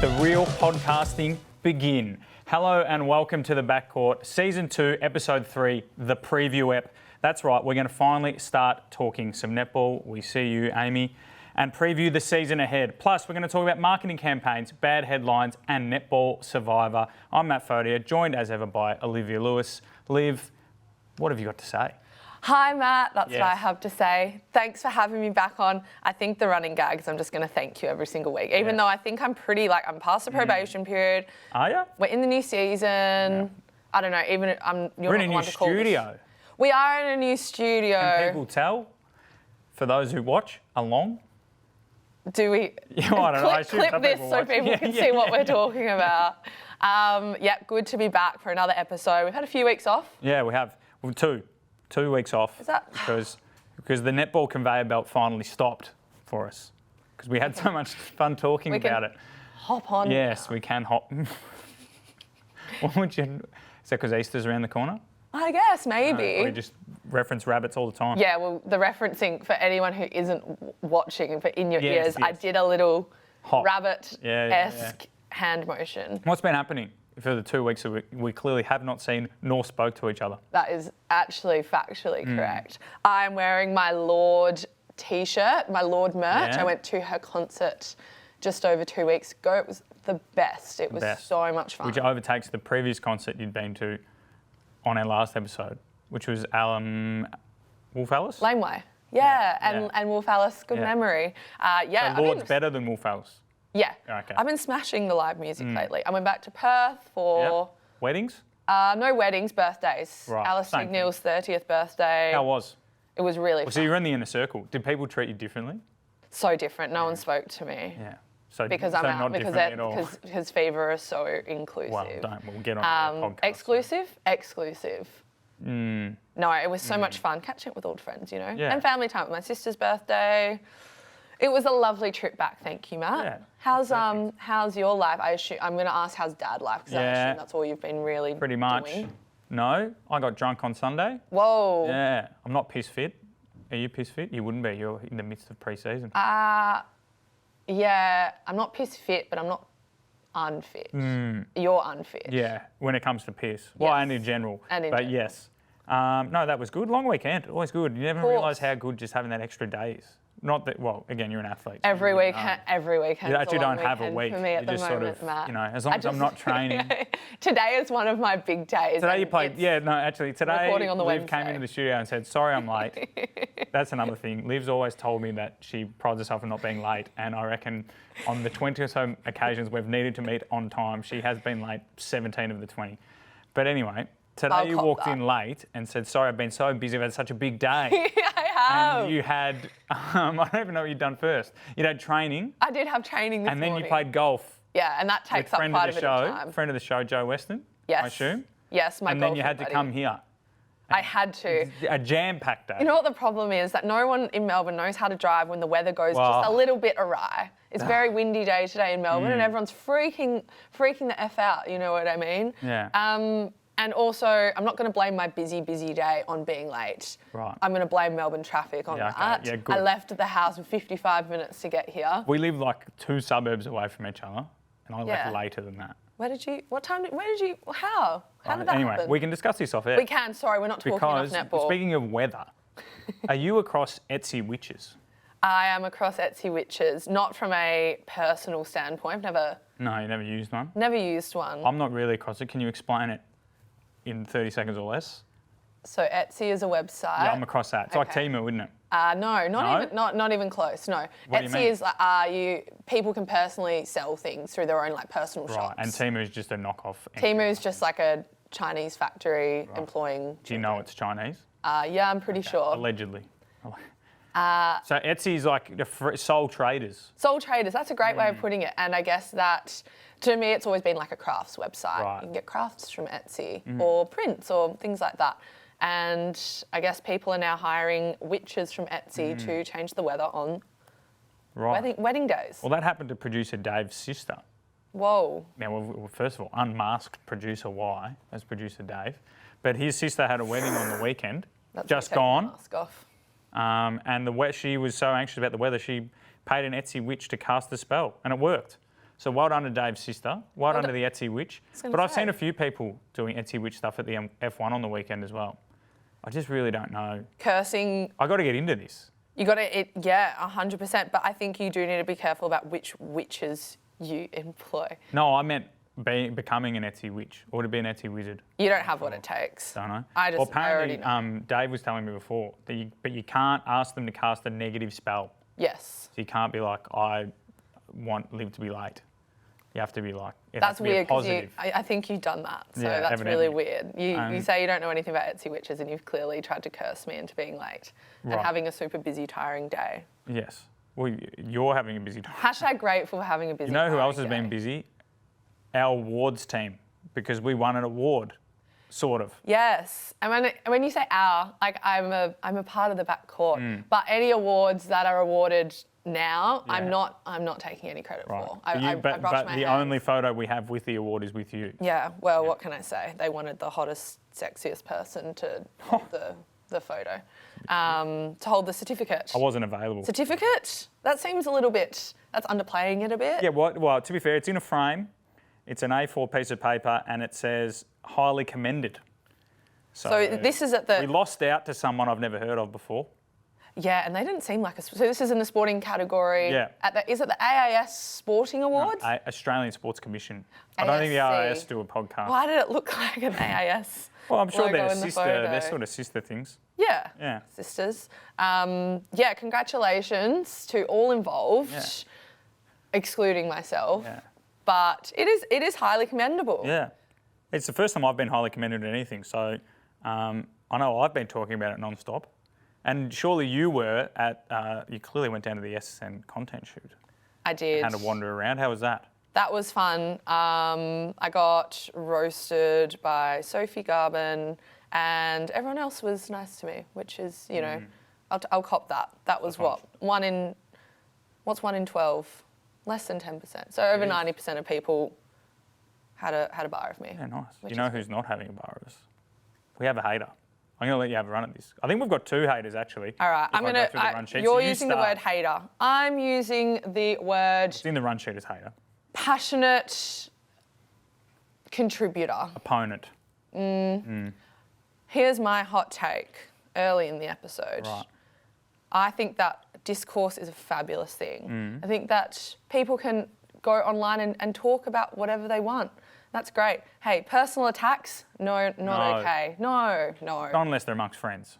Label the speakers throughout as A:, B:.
A: let the real podcasting begin. Hello and welcome to the Backcourt, Season 2, Episode 3, the preview ep. That's right, we're going to finally start talking some netball. We see you, Amy, and preview the season ahead. Plus, we're going to talk about marketing campaigns, bad headlines, and Netball Survivor. I'm Matt Fodia, joined as ever by Olivia Lewis. Liv, what have you got to say?
B: Hi, Matt. That's what I have to say. Thanks for having me back on. I think the running gag is I'm just going to thank you every single week, even though I think I'm I'm past the probation period.
A: Are you?
B: We're in the new season. Yeah. I don't know. Even
A: We're in a new studio.
B: We are in a new studio.
A: Can people tell? For those who watch along.
B: Do we?
A: Yeah, I don't know.
B: Clip this so people can see what we're talking about. Good to be back for another episode. We've had a few weeks off.
A: Yeah, we have. Well, two weeks off.
B: Is that?
A: Because the netball conveyor belt finally stopped for us. Because we had so much fun talking about it.
B: Hop on.
A: Yes, we can hop. What would you? Is that because Easter's around the corner?
B: I guess, maybe.
A: We just reference rabbits all the time.
B: Yeah, well, the referencing, for anyone who isn't watching and for in your ears, I did a little rabbit-esque hand motion.
A: What's been happening for the 2 weeks that we clearly have not seen nor spoke to each other?
B: That is actually factually correct. I'm wearing my Lorde T-shirt, my Lorde merch. I went to her concert just over 2 weeks ago. It was the best. It was so much fun.
A: Which overtakes the previous concert you'd been to on our last episode, which was Wolf Alice?
B: Laneway. And Wolf Alice, good memory.
A: So Lorde's better than Wolf Alice?
B: Yeah.
A: Okay.
B: I've been smashing the live music lately. I went back to Perth for...
A: Weddings?
B: No weddings, birthdays.
A: Right.
B: Elastigirl's 30th birthday.
A: How was?
B: It was really fun.
A: So you were in the inner circle. Did people treat you differently?
B: So different. No one spoke to me.
A: Yeah. So
B: because I'm out, because Fever is so inclusive.
A: Well, we'll get on the podcast.
B: Exclusive. No, it was so much fun catching up with old friends, you know, and family time. With my sister's birthday. It was a lovely trip back. Thank you, Matt. Yeah, how's your life? I'm going to ask how's Dad life because I assume that's all you've been really
A: pretty much doing. No, I got drunk on Sunday.
B: Whoa.
A: Yeah, I'm not piss fit. Are you piss fit? You wouldn't be. You're in the midst of pre-season.
B: Yeah, I'm not piss fit, but I'm not unfit. You're unfit.
A: Yeah, when it comes to piss. Well, and in general. Yes. No, that was good. Long weekend, always good. You never realise how good just having that extra day is. Not that, well, again, you're an athlete.
B: Every weekend.
A: You actually don't have a week.
B: For me at the moment, Matt.
A: You know, as long as I'm not training.
B: Today is one of my big days.
A: Today you played, today Liv came into the studio and said, sorry I'm late. That's another thing. Liv's always told me that she prides herself on not being late, and I reckon on the 20 or so occasions we've needed to meet on time, she has been late 17 of the 20. But anyway, today you walked in late and said, sorry, I've been so busy, I've had such a big day.
B: I have.
A: And you had, I don't even know what you'd done first. You'd had training.
B: I did have training this morning.
A: And then you played golf.
B: Yeah, and that takes up quite a bit of time.
A: Friend of the show, Joe Weston,
B: yes.
A: I assume.
B: Yes, my golf.
A: And then you had to come here.
B: I had to.
A: A jam-packed day.
B: You know what the problem is? That no one in Melbourne knows how to drive when the weather goes just a little bit awry. It's a very windy day today in Melbourne and everyone's freaking the F out, you know what I mean?
A: Yeah.
B: And also, I'm not going to blame my busy day on being late.
A: Right.
B: I'm going to blame Melbourne traffic on that.
A: Yeah, good.
B: I left the house in 55 minutes to get here.
A: We live like 2 suburbs away from each other, and I left later than that.
B: How did that happen?
A: Anyway, we can discuss this off air.
B: We can, sorry, we're not talking enough netball.
A: Speaking of weather, are you across Etsy witches?
B: I am across Etsy witches, not from a personal standpoint.
A: No, you never used one?
B: Never used one.
A: I'm not really across it. Can you explain it in 30 seconds or less?
B: So Etsy is a website.
A: Yeah, I'm across that. It's like Temu, isn't it?
B: No, not even close. No, Etsy is people can personally sell things through their own personal shops.
A: Right, and Temu is just a knockoff.
B: Temu is just like a Chinese factory employing.
A: Do you know it's Chinese?
B: Yeah, I'm pretty sure.
A: Allegedly. So Etsy is like the sole traders.
B: Sole traders. That's a great way of putting it, and I guess that. To me, it's always been like a crafts website. Right. You can get crafts from Etsy or prints or things like that. And I guess people are now hiring witches from Etsy to change the weather on wedding days.
A: Well, that happened to producer Dave's sister.
B: Whoa.
A: Now, well, first of all, unmasked producer Y as producer Dave. But his sister had a wedding on the weekend, just gone.
B: Mask off.
A: And she was so anxious about the weather, she paid an Etsy witch to cast the spell, and it worked. So well done to Dave's sister. Well done to the Etsy Witch. But I've seen a few people doing Etsy Witch stuff at the F1 on the weekend as well. I just really don't know.
B: Cursing.
A: I got to get into this.
B: You got to, yeah, 100%. But I think you do need to be careful about which witches you employ.
A: No, I meant becoming an Etsy Witch or to be an Etsy Wizard.
B: You don't have what it takes.
A: Don't know.
B: I
A: Apparently,
B: already know.
A: Dave was telling me before that you can't ask them to cast a negative spell.
B: Yes.
A: So you can't be like, I want Liv to be late. You have to be like,
B: that's weird because I think you've done that. So that's
A: evidently.
B: really weird. You say you don't know anything about Etsy Witches and you've clearly tried to curse me into being late and having a super busy, tiring day.
A: Yes. Well, you're having a busy day.
B: Hashtag grateful for having a busy day.
A: You know who else has been busy? Our awards team, because we won an award, sort of.
B: Yes. And when you say our, like I'm a part of the back court, but any awards that are awarded now, I'm not taking any credit for.
A: But the only photo we have with the award is with you.
B: Yeah, well, what can I say? They wanted the hottest, sexiest person to hold the photo, to hold the certificate.
A: I wasn't available.
B: Certificate? That seems a little bit, that's underplaying it a bit.
A: Yeah, well, to be fair, it's in a frame. It's an A4 piece of paper and it says, highly commended.
B: So this is at the...
A: We lost out to someone I've never heard of before.
B: Yeah, and they didn't seem like so this is in the sporting category.
A: Yeah.
B: Is it the AAS Sporting Awards?
A: No, Australian Sports Commission. I don't think the AAS do a podcast.
B: Why did it look like an AAS?
A: Well, I'm sure they're sort of sister things.
B: Yeah.
A: Yeah.
B: Sisters. Yeah, congratulations to all involved, excluding myself.
A: Yeah.
B: But it is highly commendable.
A: Yeah. It's the first time I've been highly commended at anything. So I know I've been talking about it non-stop. And surely you were at, you clearly went down to the SSN content shoot.
B: I did.
A: Had to wander around. How was that?
B: That was fun. I got roasted by Sophie Garben and everyone else was nice to me, which is, you know, I'll cop that. That was what's 1 in 12? Less than 10%. So over 90% of people had a bar of me.
A: Yeah, nice. You know who's not having a bar of us? We have a hater. I'm going to let you have a run at this. I think we've got 2 haters, actually.
B: All right. You're using the word hater. I'm using the word...
A: It's in the run sheet as hater.
B: Passionate contributor.
A: Opponent.
B: Here's my hot take early in the episode.
A: Right.
B: I think that discourse is a fabulous thing. I think that people can go online and talk about whatever they want. That's great. Hey, personal attacks? No, not okay. No.
A: Not unless they're amongst friends.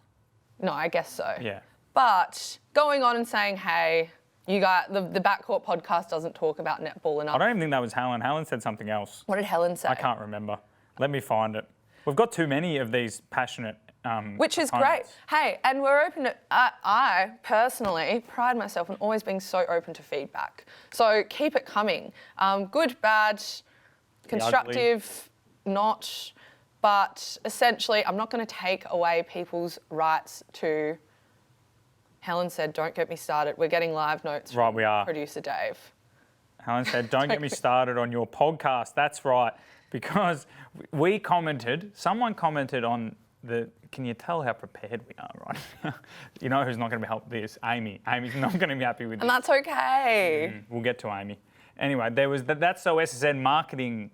B: No, I guess so.
A: Yeah.
B: But going on and saying, hey, you got the Backcourt podcast doesn't talk about netball enough.
A: I don't even think that was Helen. Helen said something else.
B: What did Helen say?
A: I can't remember. Let me find it. We've got too many of these passionate
B: which is
A: opponents.
B: great. Hey, and we're open to, I personally pride myself on always being so open to feedback. So keep it coming. Good, bad, constructive, not, but essentially I'm not going to take away people's rights to, Helen said, don't get me started. We're getting live notes from
A: we are.
B: Producer Dave.
A: Helen said, don't get me started on your podcast. That's right. Because someone commented on can you tell how prepared we are right now? You know who's not going to help this? Amy. Amy's not going to be happy with this.
B: And that's okay.
A: We'll get to Amy. Anyway, there was That's So SSN marketing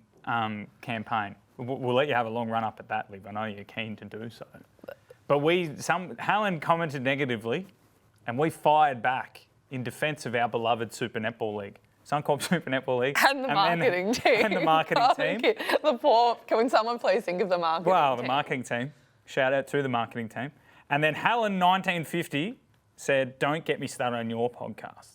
A: campaign. We'll let you have a long run up at that, Liv. I know you're keen to do so. But Helen commented negatively and we fired back in defence of our beloved Super Netball League. Suncorp Super Netball League.
B: And the marketing team.
A: And the marketing team.
B: Can someone please think of the marketing team?
A: Well, the marketing team. Shout out to the marketing team. And then Helen 1950 said, don't get me started on your podcast.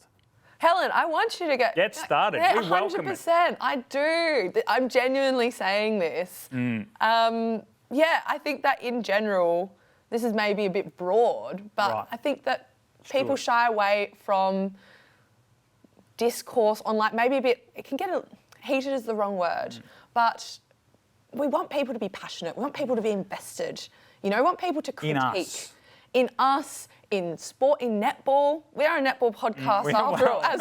B: Helen, I want you to get
A: started.
B: Yeah,
A: we welcome
B: 100%. I do. I'm genuinely saying this. Yeah, I think that in general, this is maybe a bit broad, but I think that people shy away from discourse on maybe a bit, it can get heated is the wrong word, but we want people to be passionate. We want people to be invested. You know, we want people to critique. In us, in sport, in netball. We are a netball podcast after all, as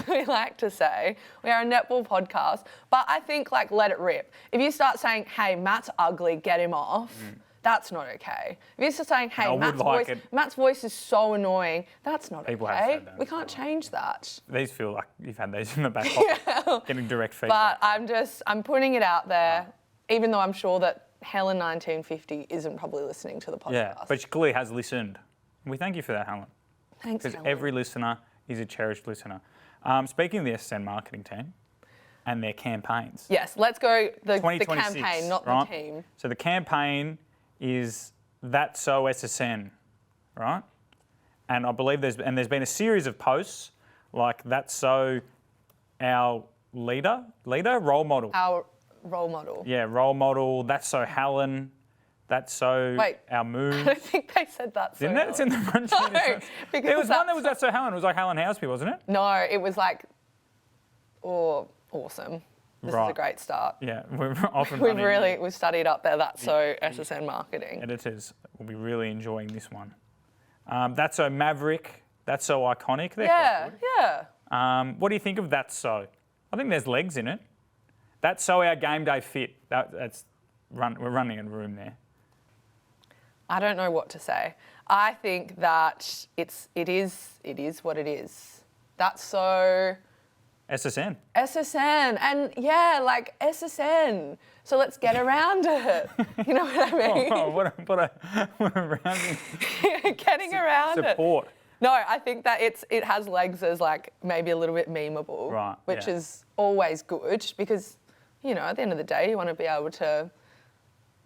B: we like to say. We are a netball podcast. But I think let it rip. If you start saying, hey, Matt's ugly, get him off, that's not okay. If you're just saying, hey,
A: I would like it.
B: Matt's voice is so annoying, that's not
A: People have
B: okay.
A: said that
B: We
A: as
B: can't
A: well.
B: change that.
A: These feel like you've had these in the back pocket, getting direct feedback.
B: But I'm putting it out there, even though I'm sure that Helen 1950 isn't probably listening to the podcast.
A: Yeah, but she clearly has listened. We thank you for that, Helen.
B: Thanks,
A: Because
B: Helen.
A: every listener is a cherished listener. Speaking of the SSN marketing team and their campaigns.
B: Yes, let's go the
A: 2026,
B: campaign, not
A: right?
B: the team.
A: So the campaign is That's So SSN, right? And I believe there's been a series of posts like That's So our leader, role model.
B: Our role model.
A: Yeah, role model. That's So Helen. That's So
B: Wait,
A: our moon.
B: I don't think they said that.
A: Didn't it? It's in the front sheet.
B: No, because
A: There was one that
B: that's
A: was That's So Helen. It was like Helen Houseby, wasn't it?
B: No, it was like, awesome. This is a
A: Right.
B: great start.
A: Yeah, we're often
B: We've studied up there. That's so SSN marketing.
A: editors will be really enjoying this one. That's So Maverick. That's So Iconic. They're
B: Yeah,
A: quite
B: yeah.
A: good. What do you think of That's So? I think there's legs in it. That's So Our Game Day Fit. We're running a room there.
B: I don't know what to say. I think that it is what it is. That's so
A: SSN.
B: SSN, and yeah, like SSN. So let's get around it. You know what I mean?
A: Oh, what a rounding
B: Getting around it.
A: support.
B: No, I think that it has legs as like maybe a little bit memeable,
A: Right,
B: which
A: yeah.
B: is always good because, you know, at the end of the day, you want to be able to.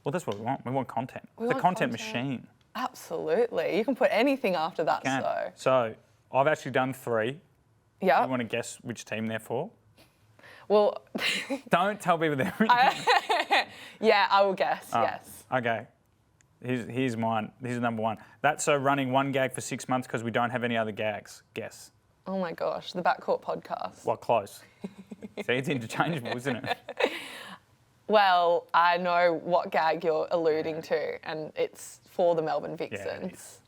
A: Well, that's what we want. We want content.
B: We
A: The
B: want
A: content
B: content.
A: machine.
B: Absolutely, you can put anything after that.
A: Can.
B: So
A: So I've actually done 3.
B: yeah.
A: You want to guess which team they're for?
B: Well,
A: Don't tell people they're.
B: yeah, I will guess.
A: Oh,
B: Yes.
A: Okay. Here's mine. Here's number 1. That's So running one gag for 6 months because we don't have any other gags. Guess.
B: Oh my gosh, the Backcourt podcast.
A: Well, close. See, it's interchangeable, isn't it?
B: Well, I know what gag you're alluding to, and it's for the Melbourne
A: it
B: Vixens.
A: is.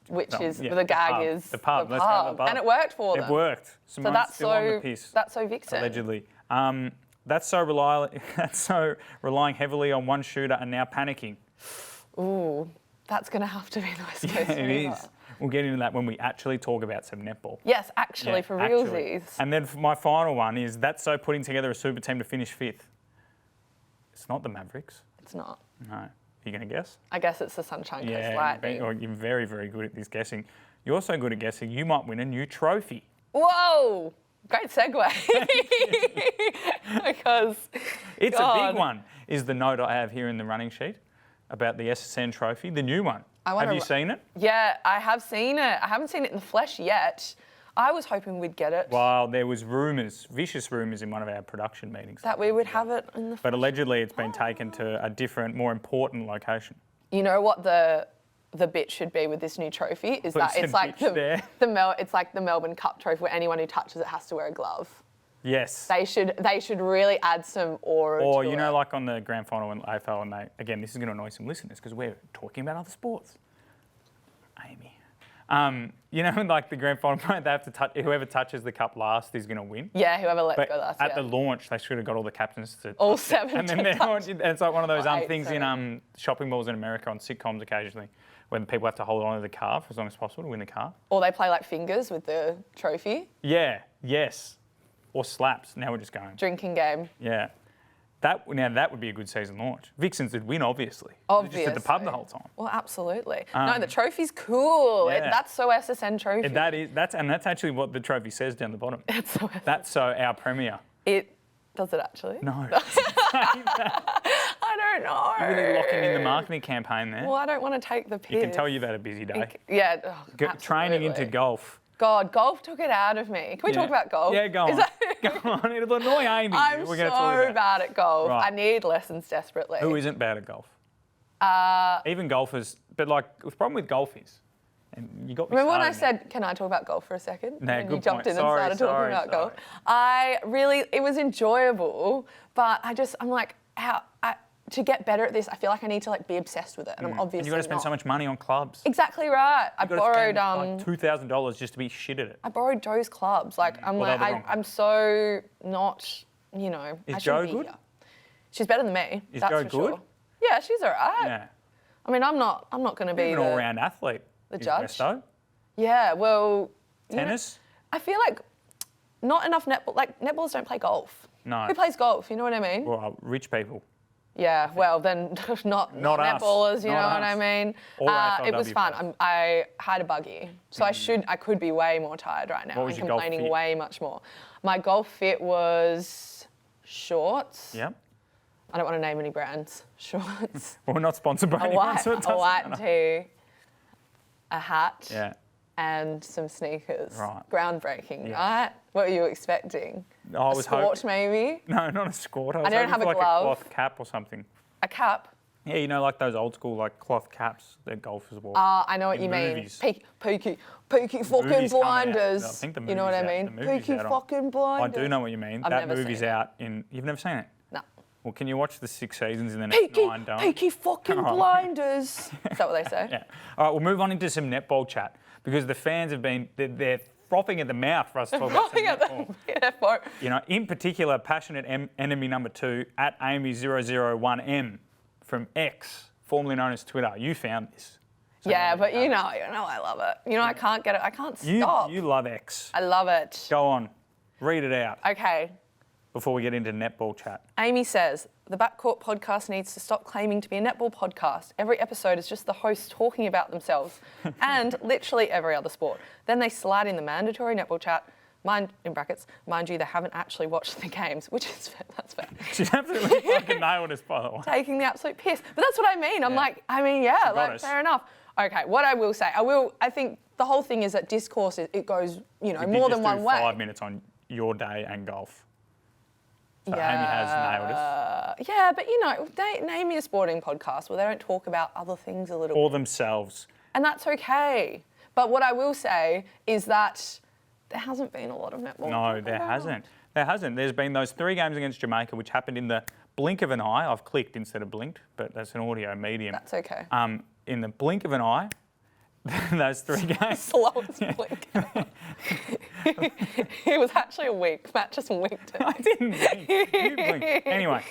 B: Which
A: No,
B: is
A: yeah,
B: the gag
A: pub.
B: is
A: The pub. Let's go to the pub.
B: and it worked for them.
A: It worked.
B: So
A: Simone's
B: that's
A: still on the
B: so
A: piss,
B: that's so Vixen.
A: allegedly. That's so relying heavily on one shooter and now panicking.
B: Ooh, that's going to have to be the West Coast
A: Yeah, it
B: River.
A: is. We'll get into that when we actually talk about some netball.
B: Yes, actually,
A: Yeah,
B: for
A: actually.
B: realsies.
A: And then my final one is That's So putting together a super team to finish 5th. It's not the Mavericks.
B: It's not.
A: No. You going to guess?
B: I guess it's the Sunshine Coast
A: Yeah,
B: Lightning.
A: you're very, very good at this guessing. You're also good at guessing you might win a new trophy.
B: Whoa! Great segue. Because
A: It's a
B: God.
A: big one, is the note I have here in the running sheet about the SSN trophy, the new one. Have you seen it?
B: Yeah, I have seen it. I haven't seen it in the flesh yet. I was hoping we'd get it.
A: Well, there was rumours, vicious rumours in one of our production meetings.
B: That we would have it in the
A: But allegedly it's been taken to a different, more important location.
B: You know what the bit should be with this new trophy is that
A: There's
B: it's
A: a
B: like
A: bitch there.
B: it's like the Melbourne Cup trophy where anyone who touches it has to wear a glove.
A: Yes.
B: They should really add some aura
A: Or,
B: to
A: you know,
B: it.
A: like on the grand final in AFL, and again, this is going to annoy some listeners because we're talking about other sports. Amy. You know, like the grand final, they have to touch, whoever touches the cup last is going to win.
B: Yeah, whoever lets
A: But
B: go last.
A: at
B: Yeah.
A: the launch, they should have got all the captains to
B: All
A: touch it.
B: 7
A: And then
B: to
A: they're
B: touch.
A: and it's like one of those
B: Or 8,
A: things
B: 7.
A: in shopping malls in America on sitcoms occasionally, when people have to hold on to the car for as long as possible to win the car.
B: Or they play like fingers with the trophy.
A: Yeah. Yes. Or slaps. Now we're just going.
B: Drinking game.
A: Yeah. That would be a good season launch. Vixens would win, obviously. They're just at the pub the whole time.
B: Well, absolutely. No, the trophy's cool.
A: yeah.
B: That's so SSN trophy.
A: That's actually what the trophy says down the bottom.
B: It's so
A: That's so our premier.
B: It does it actually?
A: No.
B: I don't know.
A: You're really locking in the marketing campaign there.
B: Well, I don't want to take the piss.
A: You can tell you've had a busy day.
B: Yeah.
A: Training into
B: absolutely.
A: golf.
B: God, golf took it out of me. Can we talk about golf?
A: Yeah, go on.
B: Is that-
A: Go on. It'll annoy Amy.
B: I'm
A: We're gonna talk
B: so
A: about.
B: bad at golf.
A: Right.
B: I need lessons desperately.
A: Who isn't bad at golf? Even golfers, but like the problem with golf is, and you got me
B: Remember when I
A: started
B: said, can I talk about golf for a second?
A: No,
B: and
A: good
B: you jumped
A: point.
B: in
A: Sorry,
B: and started talking about golf. It was enjoyable, but I'm like, to get better at this, I feel like I need to like be obsessed with it, and I'm
A: now.
B: obviously
A: And you got to spend
B: not.
A: so much money on clubs.
B: Exactly right. I
A: You've gotta
B: borrowed
A: spend, like $2,000 just to be shit at it.
B: I borrowed Joe's clubs. Like I'm
A: Well, they're
B: like
A: the wrong
B: I'm so not, you know.
A: Is
B: I
A: Jo
B: shouldn't be
A: good?
B: here. She's better than me.
A: Is
B: that's
A: Jo
B: for
A: good?
B: Sure. Yeah, she's all right.
A: Yeah.
B: I mean, I'm not going to be
A: An all-round athlete.
B: the
A: is
B: judge.
A: Resto.
B: Yeah, well...
A: Tennis?
B: I feel like not enough netball... Like, netballers don't play golf.
A: No.
B: Who plays golf? You know what I mean?
A: Well, rich people.
B: Yeah, well, then not
A: us.
B: netballers, you
A: Not
B: know
A: us.
B: what I mean?
A: Or
B: It was
A: AFLW
B: fun.
A: players.
B: I had a buggy, so I could be way more tired right now.
A: What was
B: I'm
A: your golf
B: complaining
A: fit?
B: way much more. My golf fit was shorts.
A: Yep.
B: I don't want to name any brands. Shorts.
A: Well, we're not sponsored by
B: a
A: anyone,
B: white,
A: so it
B: a
A: doesn't
B: white
A: matter.
B: tee, a hat,
A: Yeah.
B: and some sneakers.
A: Right.
B: Groundbreaking,
A: Yes.
B: right? What were you expecting?
A: I was
B: Sport, maybe?
A: No, not a squirt. I was
B: don't
A: hoping
B: have
A: for
B: a
A: like
B: glove.
A: a cloth cap or something.
B: A cap?
A: Yeah, you know, like those old school like cloth caps that golfers wore.
B: I know what
A: in
B: you mean.
A: movies.
B: Peaky fucking
A: Movie's coming out.
B: blinders.
A: I think the
B: You know what I
A: movie's out.
B: mean?
A: The movie's
B: Peaky
A: out on-
B: fucking
A: I
B: blinders.
A: do know what you mean.
B: I've
A: That
B: never
A: movie's
B: seen it.
A: out in. You've never seen it?
B: No.
A: Well, can you watch the 6 seasons in the next 9? Don't.
B: Peaky fucking
A: Oh.
B: blinders. Is that what they say?
A: Yeah. All right, we'll move on into some netball chat because the fans have been they're frothing at the mouth for us to talk about some
B: Frothing at
A: netball.
B: Yeah, for
A: You know, in particular, passionate enemy number 2 at Amy001M from X, formerly known as Twitter. You found this. So
B: yeah, but
A: there
B: you know I love it. You know, I can't get it. I can't stop.
A: You love X.
B: I love it.
A: Go on, read it out
B: Okay.
A: before we get into netball chat.
B: Amy says, the Backcourt podcast needs to stop claiming to be a netball podcast. Every episode is just the hosts talking about themselves and literally every other sport. Then they slide in the mandatory netball chat, mind you, they haven't actually watched the games, which is fair, that's fair.
A: She's absolutely fucking nailed us, by the way.
B: Taking the absolute piss. But that's what I mean. I'm
A: Yeah.
B: like, yeah, like
A: us.
B: fair enough. Okay, what I will say, I think the whole thing is that discourse, it goes, you know,
A: We did
B: more
A: just
B: than one
A: do
B: way.
A: 5 minutes on your day and golf. So
B: Yeah.
A: Amy has nailed us.
B: Yeah, but you know, they name me a sporting podcast where they don't talk about other things a little
A: Or
B: bit.
A: themselves.
B: And that's okay. But what I will say is that there hasn't been a lot of netball.
A: No, there hasn't. There hasn't. There's been those 3 games against Jamaica, which happened in the blink of an eye. I've clicked instead of blinked, but that's an audio medium.
B: That's okay.
A: In the blink of an eye, those 3 games.
B: Slowest blink. It was actually a wink. Matt just winked it.
A: I didn't blink. You blinked. Anyway,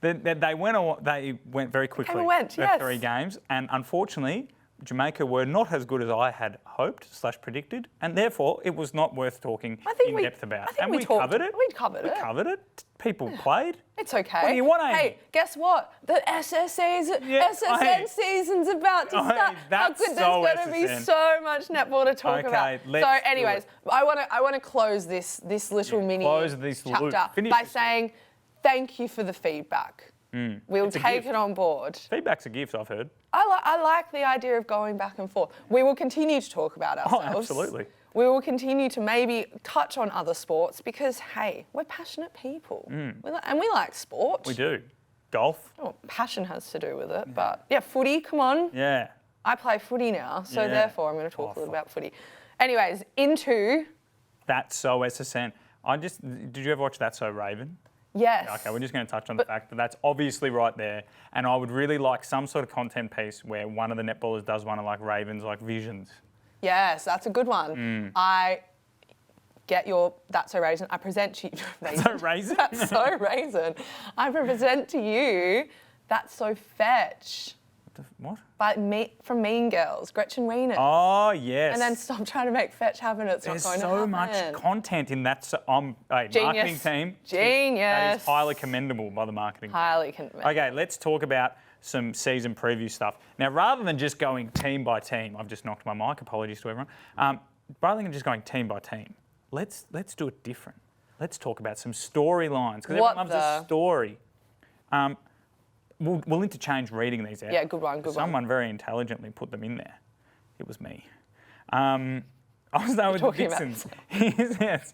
A: they went very quickly.
B: and went,
A: the
B: yes.
A: 3 games, and unfortunately, Jamaica were not as good as I had hoped / predicted, and therefore it was not worth talking in depth about.
B: I think
A: and
B: we talked,
A: covered it.
B: We covered
A: We
B: it.
A: covered it. People played.
B: It's okay.
A: What do you want, Amy?
B: Hey, guess what? The SSN season's about to start. How
A: that's
B: good,
A: so
B: there's going to be
A: SSN.
B: so much netball to talk
A: Okay,
B: about.
A: let's
B: So,
A: do
B: anyways,
A: it.
B: I want to close this little mini
A: close this loop.
B: chapter
A: Finish
B: by
A: this.
B: saying thank you for the feedback. We'll
A: It's a
B: take
A: gift.
B: it on board.
A: Feedback's a gift, I've heard.
B: I like the idea of going back and forth. We will continue to talk about ourselves.
A: Oh, absolutely.
B: We will continue to maybe touch on other sports because, hey, we're passionate people. And we like sport.
A: We do. Golf.
B: Oh, passion has to do with it, but yeah, footy, come on.
A: Yeah.
B: I play footy now, so
A: Yeah.
B: therefore I'm going to talk a little about footy. Anyways, into...
A: That's so SSN. Did you ever watch That's So Raven?
B: Yes.
A: Okay, we're just going to touch on the fact that that's obviously right there. And I would really like some sort of content piece where one of the netballers does one of like Raven's like visions.
B: Yes, that's a good one. I get your That's So Raisin. I present to you...
A: So Raisin?
B: That's So Raisin. I present to you That's So Fetch
A: What?
B: from Mean Girls, Gretchen Wieners.
A: Oh, yes.
B: And then stop trying to make fetch happen. It's
A: There's
B: not going to
A: so
B: happen.
A: much content in that. Hey,
B: Genius.
A: marketing team. That
B: Genius.
A: is highly commendable by the marketing team.
B: Highly commendable.
A: Okay, let's talk about some season preview stuff. Now, rather than just going team by team, I've just knocked my mic, apologies to everyone. Rather than just going team by team, let's do it different. Let's talk about some storylines, because everyone loves a story. We'll interchange reading these out.
B: Yeah, good one.
A: Someone very intelligently put them in there. It was me. I'll start with the
B: talking about
A: Vixens. Yes,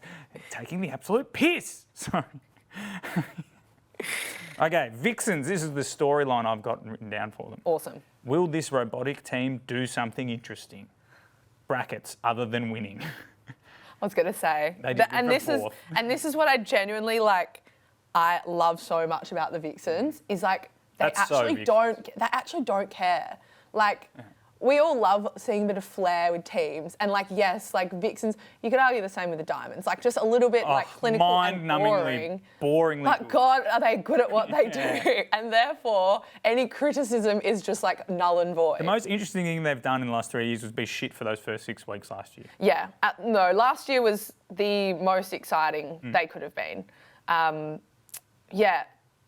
A: taking the absolute piss. Sorry. Okay, Vixens, this is the storyline I've got written down for them.
B: Awesome.
A: Will this robotic team do something interesting? Brackets, other than winning.
B: I was going to say.
A: They did
B: and
A: good
B: this
A: for
B: is
A: fourth.
B: and this is what I genuinely like. I love so much about the Vixens is like they
A: That's so
B: actually
A: Vixens.
B: don't care. Like we all love seeing a bit of flair with teams. And like, yes, like Vixens, you could argue the same with the Diamonds. Like just a little bit like clinical and boring. But
A: good.
B: God, are they good at what they do? And therefore, any criticism is just like null and void.
A: The most interesting thing they've done in the last 3 years was be shit for those first 6 weeks last year.
B: Yeah, no, last year was the most exciting they could have been. Yeah.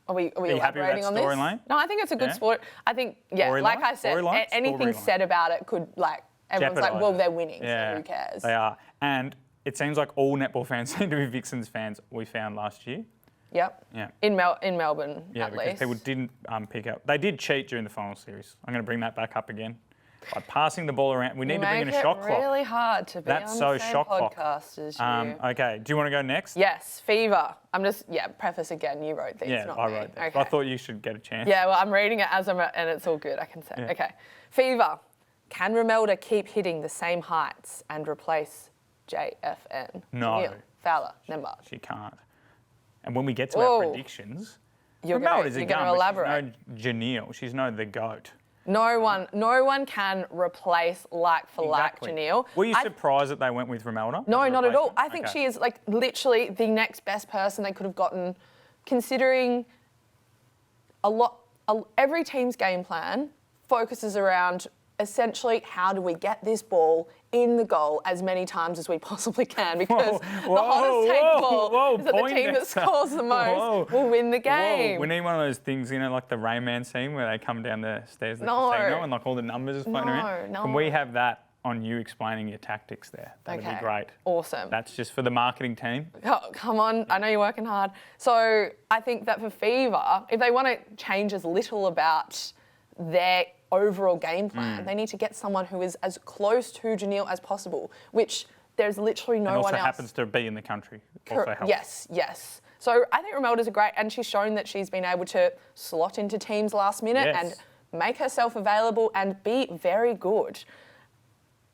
B: Are we elaborating on this?
A: Storyline?
B: No, I think it's a good sport. I think, like I said, anything said about it could, like, everyone's like, well, they're winning, so who cares?
A: They are. And it seems like all netball fans seem to be Vixens fans, we found last year.
B: Yep.
A: Yeah.
B: In Melbourne, at least.
A: Yeah, because people didn't pick up. They did cheat during the final series. I'm going to bring that back up again. By passing the ball around, we need to bring in a shot clock.
B: It's really hard to be on the same podcast as you.
A: Okay, do you want to go next?
B: Yes, Fever. I'm just, preface again, you wrote these, not me.
A: I wrote these.
B: Okay.
A: I thought you should get a chance.
B: Yeah, well, I'm reading it as and it's all good, I can say. Yeah. Okay, Fever. Can Romelda keep hitting the same heights and replace JFN?
A: No.
B: Neil, Fowler, Nemba.
A: She can't. And when we get to our predictions, Romelda's a gun,
B: going to elaborate.
A: She's no Janelle. She's no the GOAT.
B: No one can replace like for like Janelle.
A: Were you surprised that they went with Romelda?
B: No, not at all. I think she is like literally the next best person they could have gotten, considering every team's game plan focuses around essentially how do we get this ball in the goal as many times as we possibly can, because the hottest take ball is that the team that scores the most will win the game.
A: We need one of those things, like the Rain Man scene where they come down the stairs of the casino and like all the numbers are floating around. Can we have that on you explaining your tactics there? That'd be great.
B: Awesome.
A: That's just for the marketing team.
B: Oh, come on, I know you're working hard. So I think that for Fever, if they want to change as little about their overall game plan, they need to get someone who is as close to Janelle as possible, which there's literally no one else.
A: And also happens to be in the country. Also helps.
B: Yes. So I think Romelda's a great, and she's shown that she's been able to slot into teams last minute and make herself available and be very good.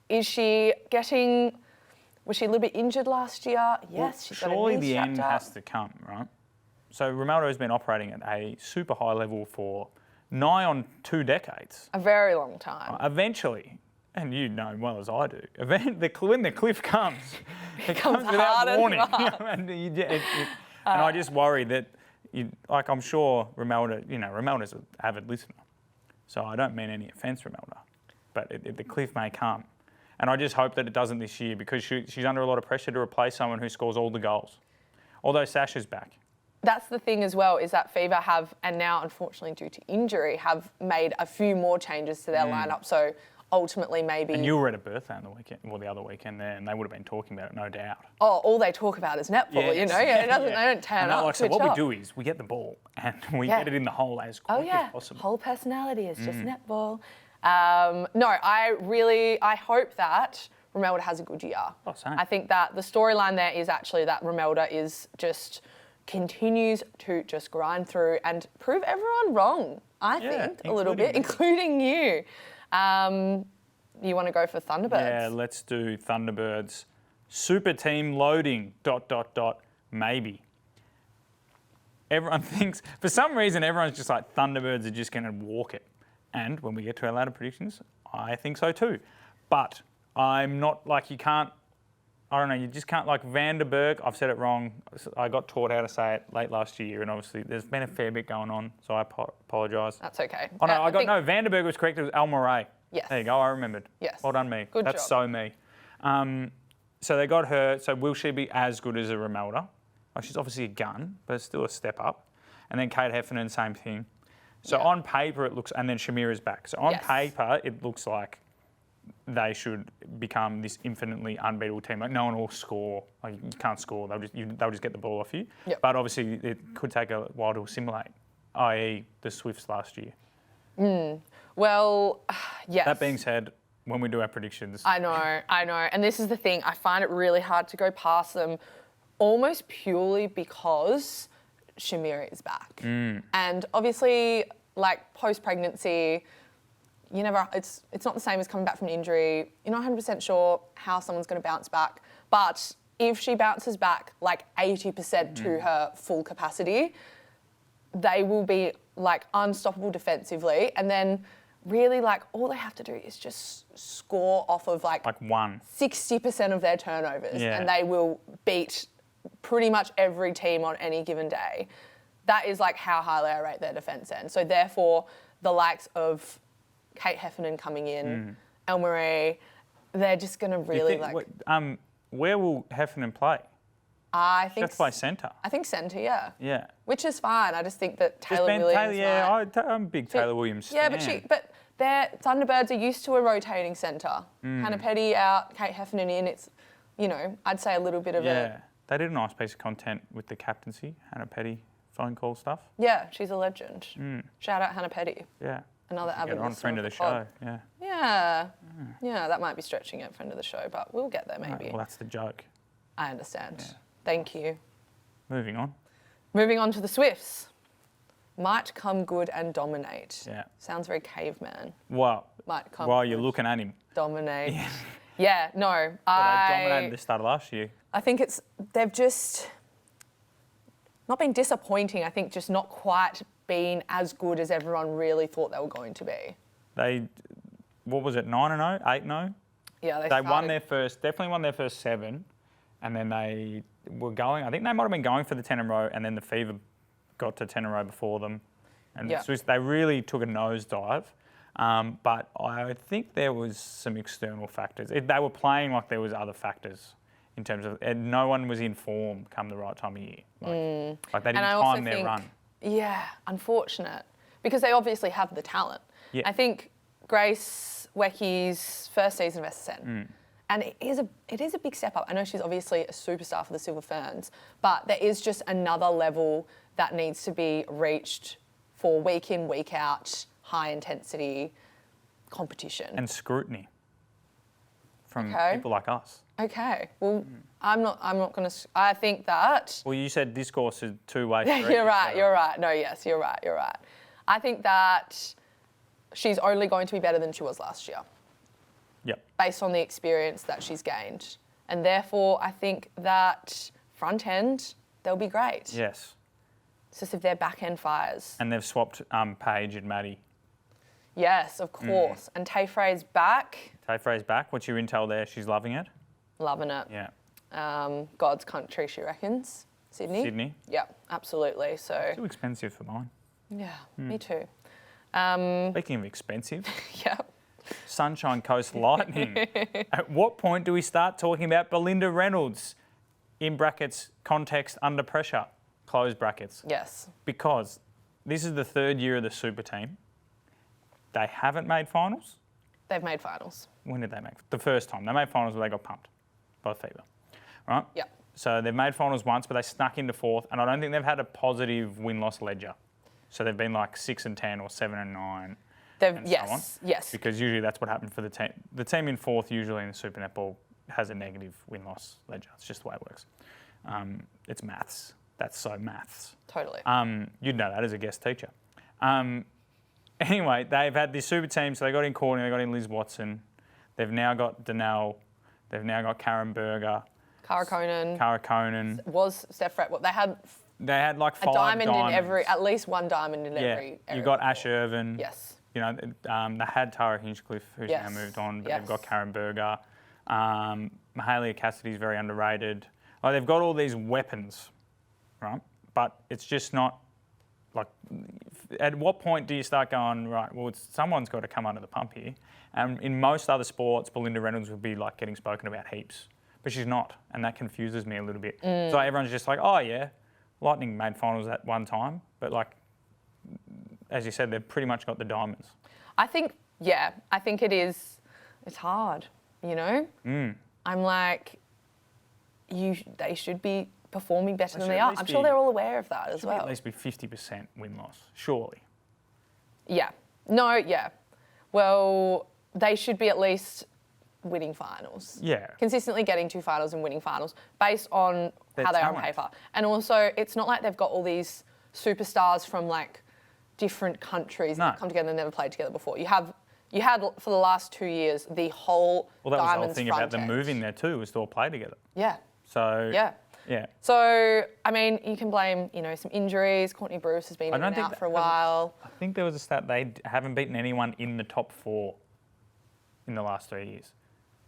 B: Was she a little bit injured last year? Yes, she's got a knee
A: surely the end
B: up.
A: has to come, right? So Romelda has been operating at a super high level for nigh on 2 decades.
B: A very long time.
A: Eventually, and you know as well as I do, when the cliff comes, it comes
B: hard
A: without warning.
B: and
A: I just worry that, I'm sure Romelda's an avid listener, so I don't mean any offence, Romelda, but the cliff may come. And I just hope that it doesn't this year, because she's under a lot of pressure to replace someone who scores all the goals. Although Sasha's back.
B: That's the thing as well, is that Fever have, and now unfortunately due to injury, have made a few more changes to their lineup. So ultimately maybe... And
A: you were at a birthday on the other weekend there, and they would have been talking about it, no doubt.
B: Oh, all they talk about is netball, they don't turn up.
A: So what we do is we get the ball and we get it in the hole as quick as possible.
B: Whole personality is just netball. I hope that Romelda has a good year.
A: Oh, same.
B: I think that the storyline there is actually that Romelda is just continues to just grind through and prove everyone wrong, I think, a little bit, including you. You want to go for Thunderbirds?
A: Yeah, let's do Thunderbirds. Super team loading, ... maybe. Everyone thinks, for some reason, everyone's just like, Thunderbirds are just going to walk it. And when we get to our later predictions, I think so too. But I'm not like, you just can't, like Vanderberg, I've said it wrong. I got taught how to say it late last year, and obviously there's been a fair bit going on, so I apologise.
B: That's okay.
A: Oh, no, Vanderberg was correct. It was Al Murray.
B: Yes.
A: There you go, I remembered.
B: Yes.
A: Well done, me.
B: Good
A: That's
B: job.
A: so me. So they got her, so will she be as good as a Romelda? Like, she's obviously a gun, but it's still a step up. And then Kate Heffernan, same thing. So on paper it looks, and then Shamira's back. So on paper it looks like they should become this infinitely unbeatable team. Like, no one will score. Like, you can't score. They'll just get the ball off you.
B: Yep.
A: But obviously it could take a while to assimilate, i.e. the Swifts last year.
B: Well, yes.
A: That being said, when we do our predictions...
B: I know. And this is the thing. I find it really hard to go past them almost purely because Shamira is back. And obviously, like, post-pregnancy... it's not the same as coming back from an injury. You're not 100% sure how someone's going to bounce back. But if she bounces back like 80% to her full capacity, they will be like unstoppable defensively. And then really like all they have to do is just score off of like
A: one
B: 60% of their turnovers,
A: Yeah.
B: and they will beat pretty much every team on any given day. That is like how highly I rate their defence end. So therefore, the likes of Kate Heffernan coming in, El Marie, they're just going to really
A: where will Heffernan play?
B: I
A: She
B: think
A: has to play centre.
B: I think centre, yeah.
A: Yeah.
B: Which is fine. I just think that Taylor
A: Ben
B: Williams.
A: Taylor, I'm a big Taylor Williams
B: Yeah,
A: stan.
B: but their Thunderbirds are used to a rotating centre. Hannah Petty out, Kate Heffernan in. It's, I'd say a little bit of
A: Yeah. They did a nice piece of content with the captaincy, Hannah Petty phone call stuff.
B: Yeah, she's a legend. Shout out Hannah Petty.
A: Yeah.
B: Another avid
A: on
B: listener
A: friend of the show. Yeah.
B: Yeah, that might be stretching it, friend of the show, but we'll get there maybe.
A: Well, that's the joke.
B: I understand.
A: Yeah.
B: Thank you.
A: Moving on.
B: Moving on to the Swifts. Might come good and dominate.
A: Yeah.
B: Sounds very caveman.
A: Well,
B: Might come
A: while you're
B: good,
A: looking at him.
B: dominate. Yeah, no.
A: Well, they dominated the start of last year.
B: I think they've just not been disappointing. I think just not quite been as good as everyone really thought they were going to be.
A: What was it, 9-0, 8-0?
B: Yeah,
A: They definitely won their first 7, and then they were going, I think they might have been going for the 10 in a row, and then the Fever got to 10 in a row before them. And the Swiss, they really took a nosedive. But I think there was some external factors. They were playing like there was other factors in terms of, and no one was in form come the right time of year. Like they didn't time their run.
B: Yeah, unfortunate. Because they obviously have the talent.
A: Yeah.
B: I think Grace Wecky's first season of SSN, and it is a big step up. I know she's obviously a superstar for the Silver Ferns, but there is just another level that needs to be reached for week in, week out, high intensity competition.
A: And scrutiny from people like us.
B: Okay. Well, I'm not going to. I think that.
A: Well, you said discourse is two-way street.
B: You're right. No, yes, you're right. I think that she's only going to be better than she was last year.
A: Yep.
B: Based on the experience that she's gained. And therefore, I think that front end, they'll be great.
A: Yes.
B: It's just if their back end fires.
A: And they've swapped Paige and Maddie.
B: Yes, of course. And Tay Frey's back.
A: Tay Frey's back. What's your intel there? She's loving it?
B: Loving it.
A: Yeah.
B: God's country, she reckons. Sydney?
A: Sydney?
B: Yep, absolutely. So.
A: Too expensive for mine.
B: Yeah, me too.
A: Speaking of expensive.
B: Yep.
A: Sunshine Coast Lightning. At what point do we start talking about Belinda Reynolds? In brackets, context, under pressure, close brackets.
B: Yes.
A: Because this is the 3rd year of the super team. They haven't made finals.
B: They've made finals.
A: When did they make? The first time. They made finals where they got pumped by Fever. Right?
B: Yep.
A: So they've made finals once, but they snuck into 4th, and I don't think they've had a positive win-loss ledger. So they've been like 6-10 or 7-9.
B: Yes.
A: Because usually that's what happened for the team. The team in 4th usually in the Super Netball has a negative win-loss ledger. It's just the way it works. It's maths. That's so maths.
B: Totally.
A: You'd know that as a guest teacher. Anyway, they've had this super team, so they got in Courtney, they got in Liz Watson. They've now got Danelle. They've now got Karen Berger.
B: Cara Conan. Was Steph Fretwood.
A: They had like 5
B: diamonds.
A: diamonds.
B: At least one diamond in every area.
A: You got Ash Irvin.
B: Yes.
A: You know, they had Tara Hinchcliffe, who's now moved on, but they've got Karen Berger. Mahalia Cassidy's very underrated. Like, they've got all these weapons, right? But it's just not, like, at what point do you start going, right, well, someone's got to come under the pump here. And in most other sports, Belinda Reynolds would be, like, getting spoken about heaps. But she's not, and that confuses me a little bit. So everyone's just like, oh, yeah, Lightning made finals at one time, but, like, as you said, they've pretty much got the diamonds.
B: I think it is. It's hard, you know? I'm like, they should be performing better than they are. I'm sure they're all aware of that as well.
A: At least be 50% win-loss, surely.
B: Yeah. No, yeah. Well, they should be at least winning finals.
A: Yeah.
B: Consistently getting to finals and winning finals based on how they are on paper. And also, it's not like they've got all these superstars from, like, different countries that come together and never played together before. You had for the last 2 years the whole
A: Well, that was the whole
B: Diamonds
A: thing
B: front
A: about them
B: end.
A: moving there too, was to all play together.
B: Yeah.
A: So
B: Yeah.
A: Yeah.
B: So, I mean, you can blame, some injuries. Courtney Bruce has been in and out for a while.
A: I think there was a stat they haven't beaten anyone in the top 4 in the last 3 years.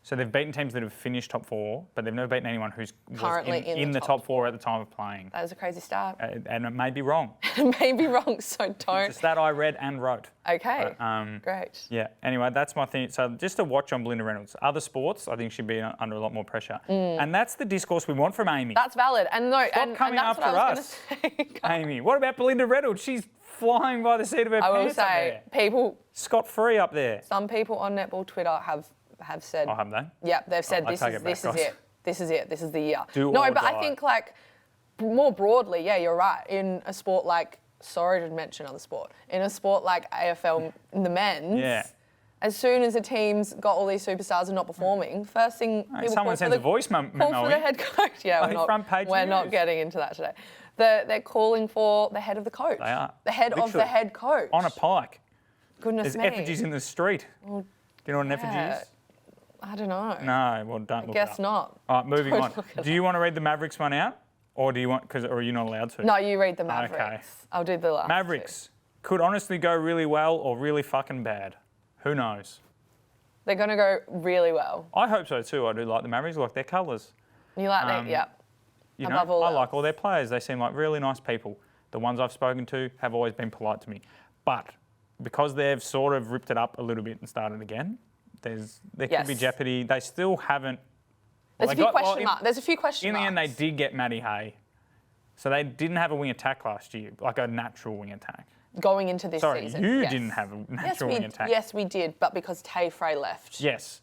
A: So they've beaten teams that have finished top 4, but they've never beaten anyone who's
B: currently
A: in the top 4 at the time of playing.
B: That is a crazy stat.
A: And it may be wrong.
B: It may be wrong, so don't.
A: It's a stat I read and wrote.
B: Okay, great.
A: Yeah, anyway, that's my thing. So just to watch on Belinda Reynolds. Other sports, I think she'd be under a lot more pressure. And that's the discourse we want from Amy.
B: That's valid. And no,
A: Stop coming
B: that's
A: after
B: what I was
A: us,
B: gonna say.
A: Amy. What about Belinda Reynolds? She's flying by the seat of her
B: I will
A: pants up
B: say,
A: there.
B: people,
A: Scot-free up there.
B: some people on Netball Twitter have said,
A: Oh, have they?
B: yeah, they've said
A: I
B: this
A: take
B: is
A: it back,
B: this is
A: guys.
B: it. This is it. This is the year.
A: Do
B: no,
A: or
B: but I
A: die.
B: think like more broadly, yeah, you're right. In a sport like, sorry to mention another sport, in a sport like AFL in the men's,
A: Yeah.
B: as soon as the team's got all these superstars and not performing, first thing people
A: Someone
B: call
A: sends
B: for
A: a voice memo.
B: call for the head coach. Yeah,
A: Like front page
B: we're not
A: news.
B: getting into that today. They're calling for the head of the coach.
A: They are.
B: The head of
A: Literally.
B: the head coach.
A: On a pike.
B: Goodness
A: There's
B: me.
A: effigies in the street. Do you know what an effigy
B: yeah.
A: is?
B: I don't know.
A: No, well, don't look it
B: Guess
A: up.
B: not.
A: All right, moving
B: Don't
A: on.
B: look it
A: Do you want to read the Mavericks one out? Or do you want, or are you not allowed to?
B: No, you read the Mavericks.
A: Okay.
B: I'll do the last
A: Mavericks could honestly go really well or really fucking bad. Who knows?
B: two. They're going to go really well.
A: I hope so too. I do like the Mavericks. I like their colours.
B: You like that? Yeah.
A: You
B: Above
A: know,
B: all
A: I
B: else.
A: like all their players. They seem like really nice people. The ones I've spoken to have always been polite to me. But because they've sort of ripped it up a little bit and started again, there could be
B: Yes.
A: jeopardy. They still haven't.
B: There's
A: well,
B: a
A: they
B: few
A: got- well,
B: question
A: in-
B: marks. There's a few question
A: In the
B: marks.
A: end, they did get Maddie Hay. So they didn't have a wing attack last year, like a natural wing attack.
B: Going into this
A: Sorry,
B: season.
A: you
B: yes.
A: didn't have a
B: Yes,
A: natural wing attack.
B: Yes, we did, but because Tay Frey left.
A: Yes.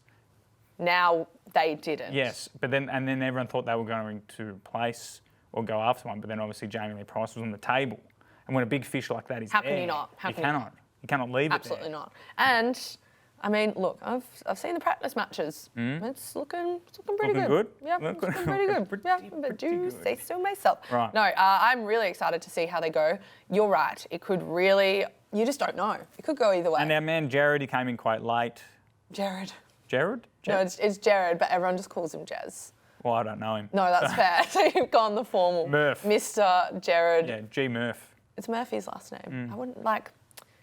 B: Now they didn't.
A: Yes, but then everyone thought they were going to replace or go after one, but then obviously Jamie Lee Price was on the table, and when a big fish like that is
B: How can
A: there,
B: you not? How
A: you
B: can you
A: cannot. You cannot leave
B: Absolutely
A: it there.
B: not. And I mean, look, I've seen the practice matches. It's looking pretty
A: Looking
B: good.
A: good?
B: Yeah, it's looking pretty good. Yeah, but do say so myself.
A: Right.
B: No, I'm really excited to see how they go. You're right. It could really. You just don't know. It could go either way.
A: And our man Jared, he came in quite late.
B: Jared.
A: Jared?
B: No, it's Jared, but everyone just calls him Jez.
A: Well, I don't know him.
B: No, that's fair. So you've gone the formal.
A: Murph.
B: Mr. Jared.
A: Yeah, G Murph.
B: It's Murphy's last name. I wouldn't like.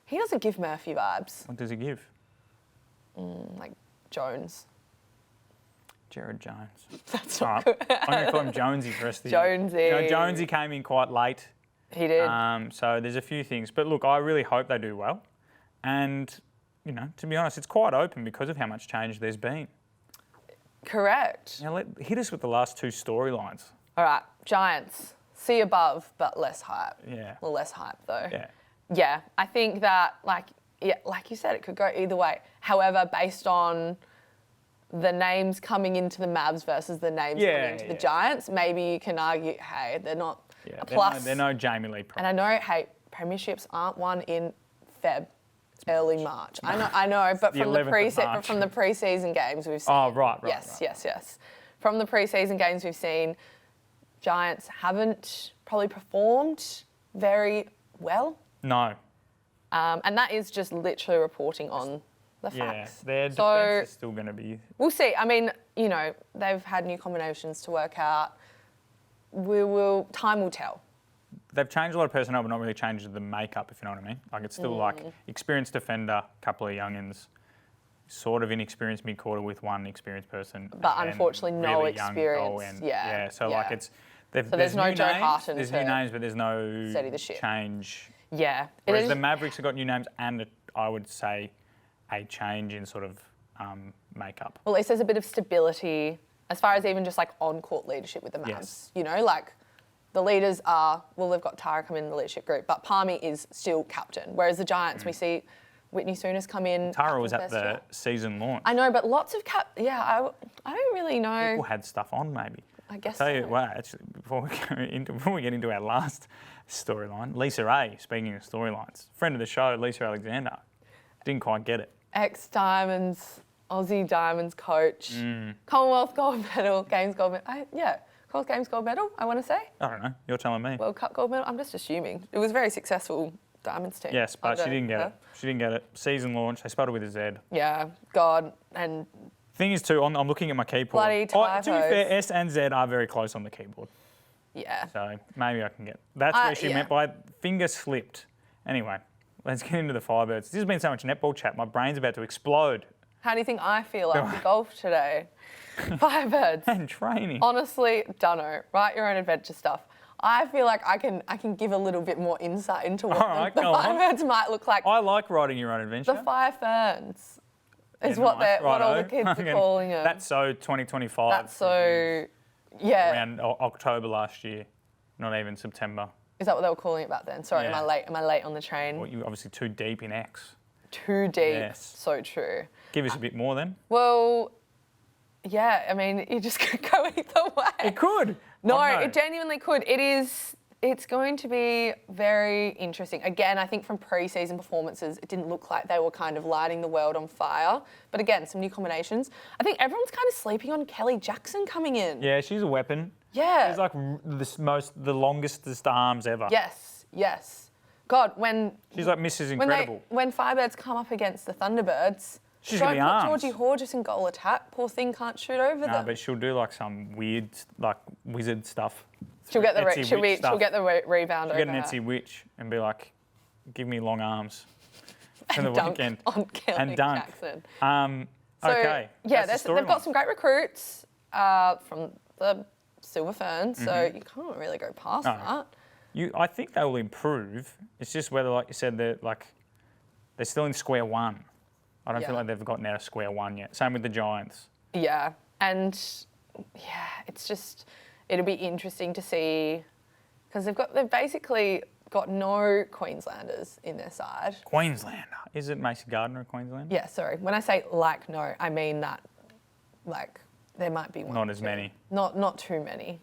B: He doesn't give Murphy vibes.
A: What does he give?
B: Like Jones.
A: Jared Jones.
B: That's
A: All
B: not
A: right.
B: good.
A: I'm going to call him Jonesy for the rest of the year.
B: Jonesy.
A: You know, Jonesy came in quite late.
B: He did.
A: So there's a few things. But look, I really hope they do well. And, you know, to be honest, it's quite open because of how much change there's been.
B: Correct.
A: Now, hit us with the last 2 storylines.
B: All right, Giants. See above, but less hype.
A: Yeah.
B: Well, less hype though.
A: Yeah.
B: Yeah, I think that like you said, it could go either way. However, based on the names coming into the Mavs versus the names coming into the Giants, maybe you can argue, hey, they're not a plus.
A: They're no Jamie Lee Price.
B: And I know, hey, premierships aren't won in Feb, early March. I know, but
A: The
B: from the
A: 11th of March.
B: from the preseason games we've seen.
A: Oh, right.
B: Yes. From the preseason games we've seen, Giants haven't probably performed very well.
A: No.
B: And that is just literally reporting on the facts.
A: Yeah, their defence is still going to be...
B: We'll see. I mean, you know, they've had new combinations to work out. Time will tell.
A: They've changed a lot of personnel, but not really changed the makeup, if you know what I mean. Like, it's still like experienced defender, couple of youngins, sort of inexperienced mid-quarter with one experienced person.
B: But
A: and
B: unfortunately, no
A: really young goal
B: experience.
A: end. So like it's...
B: So there's no
A: new
B: Joe
A: names,
B: Harton
A: There's
B: to
A: new names, but there's no
B: steady the ship.
A: change.
B: Yeah.
A: Whereas the Mavericks have got new names and, I would say, a change in sort of makeup.
B: Well, at least there's a bit of stability as far as even just like on-court leadership with the Mavs.
A: Yes.
B: You know, like the leaders are, well, they've got Tara come in the leadership group, but Palmy is still captain. Whereas the Giants, we see Whitney Sooners come in.
A: Tara was
B: captain
A: at
B: first
A: the
B: year.
A: season launch.
B: I know, but lots of I don't really know.
A: People had stuff on, maybe.
B: I guess
A: Tell you
B: so.
A: what, actually, before we get into our last storyline, Lisa A, speaking of storylines, friend of the show, Lisa Alexander, didn't quite get it.
B: Ex-Diamonds, Aussie Diamonds coach, Commonwealth gold medal, Games gold medal. Commonwealth Games gold medal, I want to say.
A: I don't know, you're telling me.
B: World Cup gold medal, I'm just assuming. It was a very successful Diamonds team.
A: Yes, but she
B: under
A: didn't get
B: her.
A: it. She didn't get it. Season launch, they spelled it with a Z.
B: Yeah, God, and
A: Thing is too, I'm looking at my keyboard.
B: Bloody
A: To be fair,
B: typos.
A: S and Z are very close on the keyboard.
B: Yeah.
A: So maybe I can get. That's where she meant by finger slipped. Anyway, let's get into the Firebirds. This has been so much netball chat. My brain's about to explode.
B: How do you think I feel after golf today? Firebirds.
A: And training.
B: Honestly, dunno. Write your own adventure stuff. I feel like I can give a little bit more insight into what the Firebirds might look like.
A: I like writing your own adventure.
B: The Fire Ferns is what all the kids are calling them.
A: That's so 2025.
B: That's so, yeah.
A: Around October last year, not even September.
B: Is that what they were calling it back then? Sorry, am I late? Am I late on the train?
A: Well, you're obviously too deep in X.
B: Too deep.
A: Yes.
B: So true.
A: Give us a bit more then.
B: Well, yeah, I mean, you just could go either way.
A: It could.
B: No, it genuinely could. It's going to be very interesting. Again, I think from pre-season performances, it didn't look like they were kind of lighting the world on fire. But again, some new combinations. I think everyone's kind of sleeping on Kelly Jackson coming in.
A: Yeah, she's a weapon.
B: Yeah.
A: She's like the longest arms ever.
B: Yes. God, when...
A: She's like Mrs. Incredible.
B: When Firebirds come up against the Thunderbirds...
A: She's going to be arms.
B: Georgie Horges in goal attack. Poor thing can't shoot over them.
A: No, but she'll do like some weird, like wizard stuff.
B: She'll get the rebound over
A: She'll get an Etsy witch and be like, "Give me long arms for the
B: dunk
A: weekend."
B: On Kelly
A: and dunk.
B: Jackson.
A: Okay.
B: Yeah, they've got some great recruits from the Silver Ferns, so you can't really go past that.
A: I think they will improve. It's just whether, like you said, they're still in square one. I don't feel like they've gotten out of square one yet. Same with the Giants.
B: Yeah, and it's just it'll be interesting to see because they've basically got no Queenslanders in their side.
A: Queenslander. Is it Macy Gardner a Queenslander?
B: Yeah, sorry. When I say no, I mean that there might be one.
A: Not as many.
B: Not too many.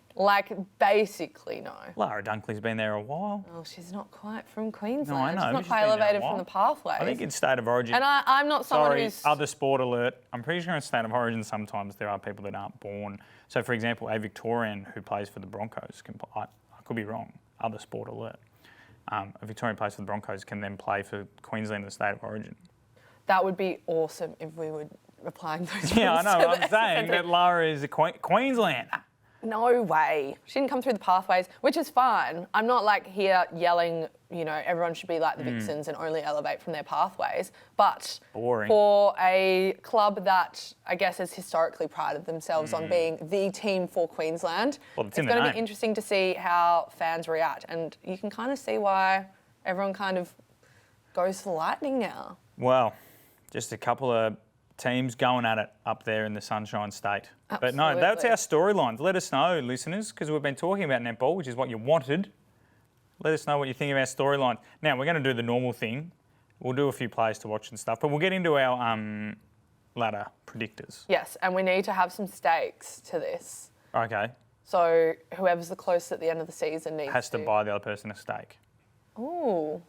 B: Basically no.
A: Lara Dunkley's been there a while.
B: Oh, she's not quite from Queensland.
A: No, I know.
B: She's not quite elevated from the pathways.
A: I think it's State of Origin.
B: And I'm not someone who's...
A: Other sport alert. I'm pretty sure in State of Origin sometimes there are people that aren't born. So, for example, a Victorian who plays for the Broncos I could be wrong. Other sport alert. A Victorian who plays for the Broncos can then play for Queensland in the State of Origin.
B: That would be awesome if we were replying those.
A: Yeah, I know. I'm saying that Lara is a Queenslander.
B: No way. She didn't come through the pathways, which is fine. I'm not here yelling, everyone should be like the Vixens and only elevate from their pathways. But for a club that I guess has historically prided themselves on being the team for Queensland, it's going to be interesting to see how fans react. And you can kind of see why everyone kind of goes for Lightning now.
A: Well, just a couple of teams going at it up there in the Sunshine State.
B: Absolutely.
A: But no, that's our storylines. Let us know, listeners, because we've been talking about netball, which is what you wanted. Let us know what you think of our storylines. Now, we're going to do the normal thing. We'll do a few plays to watch and stuff, but we'll get into our ladder predictors.
B: Yes, and we need to have some stakes to this.
A: Okay.
B: So whoever's the closest at the end of the season
A: has to buy the other person a steak.
B: Ooh.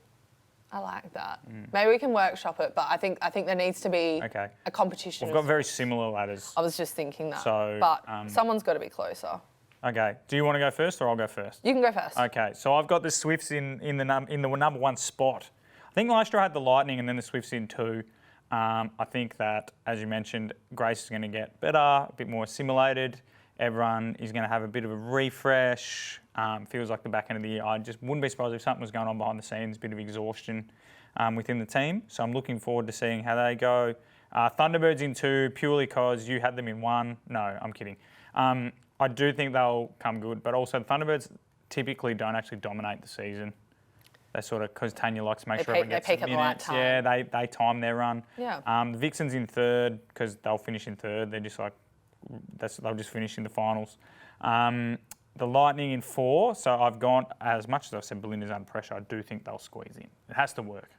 B: I like that. Maybe we can workshop it, but I think there needs to be a competition.
A: We've got very similar ladders.
B: I was just thinking that.
A: So,
B: but someone's got to be closer.
A: Okay. Do you want to go first or I'll go first?
B: You can go first.
A: Okay. So I've got the Swifts in the number one spot. I think last year I had the Lightning and then the Swifts in 2. I think that, as you mentioned, Grace is going to get better, a bit more assimilated. Everyone is going to have a bit of a refresh. Feels like the back end of the year. I just wouldn't be surprised if something was going on behind the scenes, a bit of exhaustion within the team. So I'm looking forward to seeing how they go. Thunderbirds in 2, purely because you had them in 1. No, I'm kidding. I do think they'll come good, but also the Thunderbirds typically don't actually dominate the season. They sort of, because Tanya likes to make sure everyone gets some minutes. At the right time. Yeah, they time their run.
B: Yeah.
A: The Vixens in 3rd, because they'll finish in 3rd. They're just they'll just finish in the finals. The Lightning in 4, so I've gone, as much as I've said Belinda's under pressure, I do think they'll squeeze in. It has to work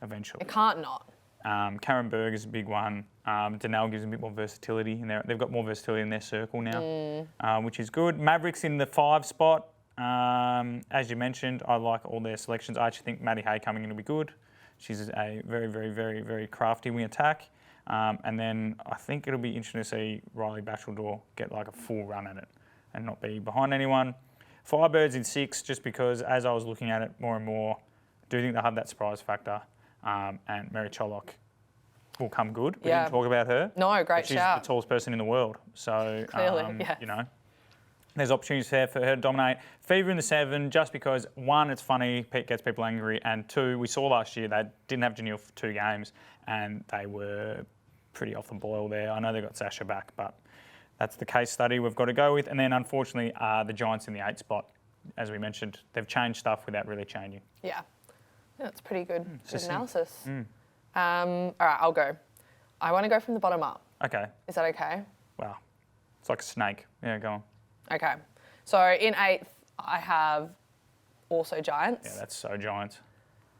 A: eventually.
B: It can't not.
A: Karen Berg is a big one. Danelle gives a bit more versatility. They've got more versatility in their circle now, which is good. Mavericks in the 5 spot. As you mentioned, I like all their selections. I actually think Maddie Hay coming in will be good. She's a very, very, very, very crafty wing attack. And then I think it'll be interesting to see Riley Bacheldor get a full run at it and not be behind anyone. Firebirds in 6, just because as I was looking at it more and more, I do think they'll have that surprise factor. And Mary Chollock will come good. We didn't talk about her.
B: No, great shout.
A: She's the tallest person in the world. So,
B: clearly, yes.
A: There's opportunities there for her to dominate. Fever in the 7, just because, one, it's funny, Pete gets people angry, and two, we saw last year they didn't have Janelle for 2 games, and they were pretty off the boil there. I know they got Sasha back, but that's the case study we've got to go with. And then, unfortunately, the Giants in the 8 spot, as we mentioned, they've changed stuff without really changing.
B: Yeah, that's pretty good, good analysis. All right, I'll go. I want to go from the bottom up.
A: Okay.
B: Is that okay?
A: Wow. It's like a snake. Yeah, go on.
B: Okay. So in 8th, I have also Giants.
A: Yeah, that's so Giants.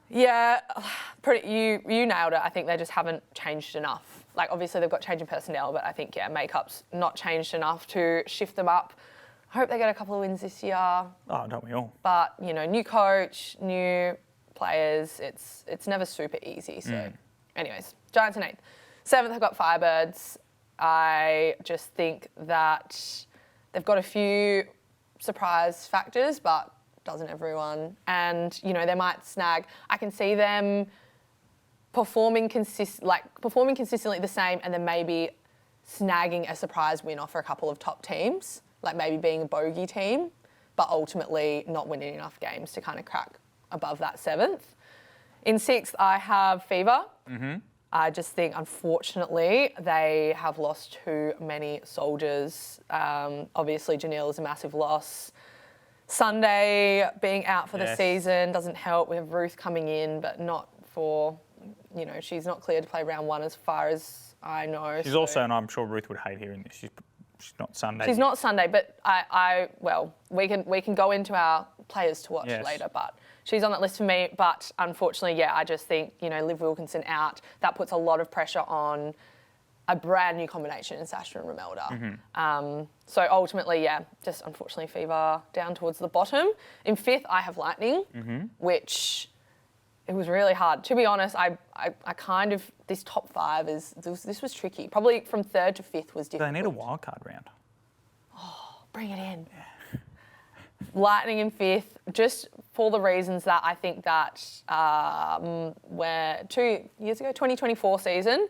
B: Yeah, you nailed it. I think they just haven't changed enough. Like, obviously, they've got change in personnel, but I think, makeup's not changed enough to shift them up. I hope they get a couple of wins this year.
A: Oh, don't we all?
B: But, new coach, new players, it's never super easy. So, anyways, Giants in 8th. 7th, I've got Firebirds. I just think that they've got a few surprise factors, but doesn't everyone? And, they might snag. I can see them performing consistently the same, and then maybe snagging a surprise win off for a couple of top teams, like maybe being a bogey team, but ultimately not winning enough games to kind of crack above that 7th. In 6th, I have Fever. I just think, unfortunately, they have lost too many soldiers. Obviously, Janelle is a massive loss. Sunday being out for the season doesn't help. We have Ruth coming in, but not for, she's not cleared to play round 1 as far as I know.
A: She's also, and I'm sure Ruth would hate hearing this, she's not Sunday.
B: She's not Sunday, but we can go into our players to watch later, but she's on that list for me. But unfortunately, I just think, Liv Wilkinson out, that puts a lot of pressure on a brand new combination in Sasha and Romelda. So ultimately, just unfortunately Fever down towards the bottom. In 5th, I have Lightning, which it was really hard. To be honest, I kind of, this top 5 this was tricky. Probably from 3rd to 5th was difficult.
A: They need a wildcard round.
B: Oh, bring it in. Lightning in 5th, just for the reasons that I think that where 2 years ago, 2024 season,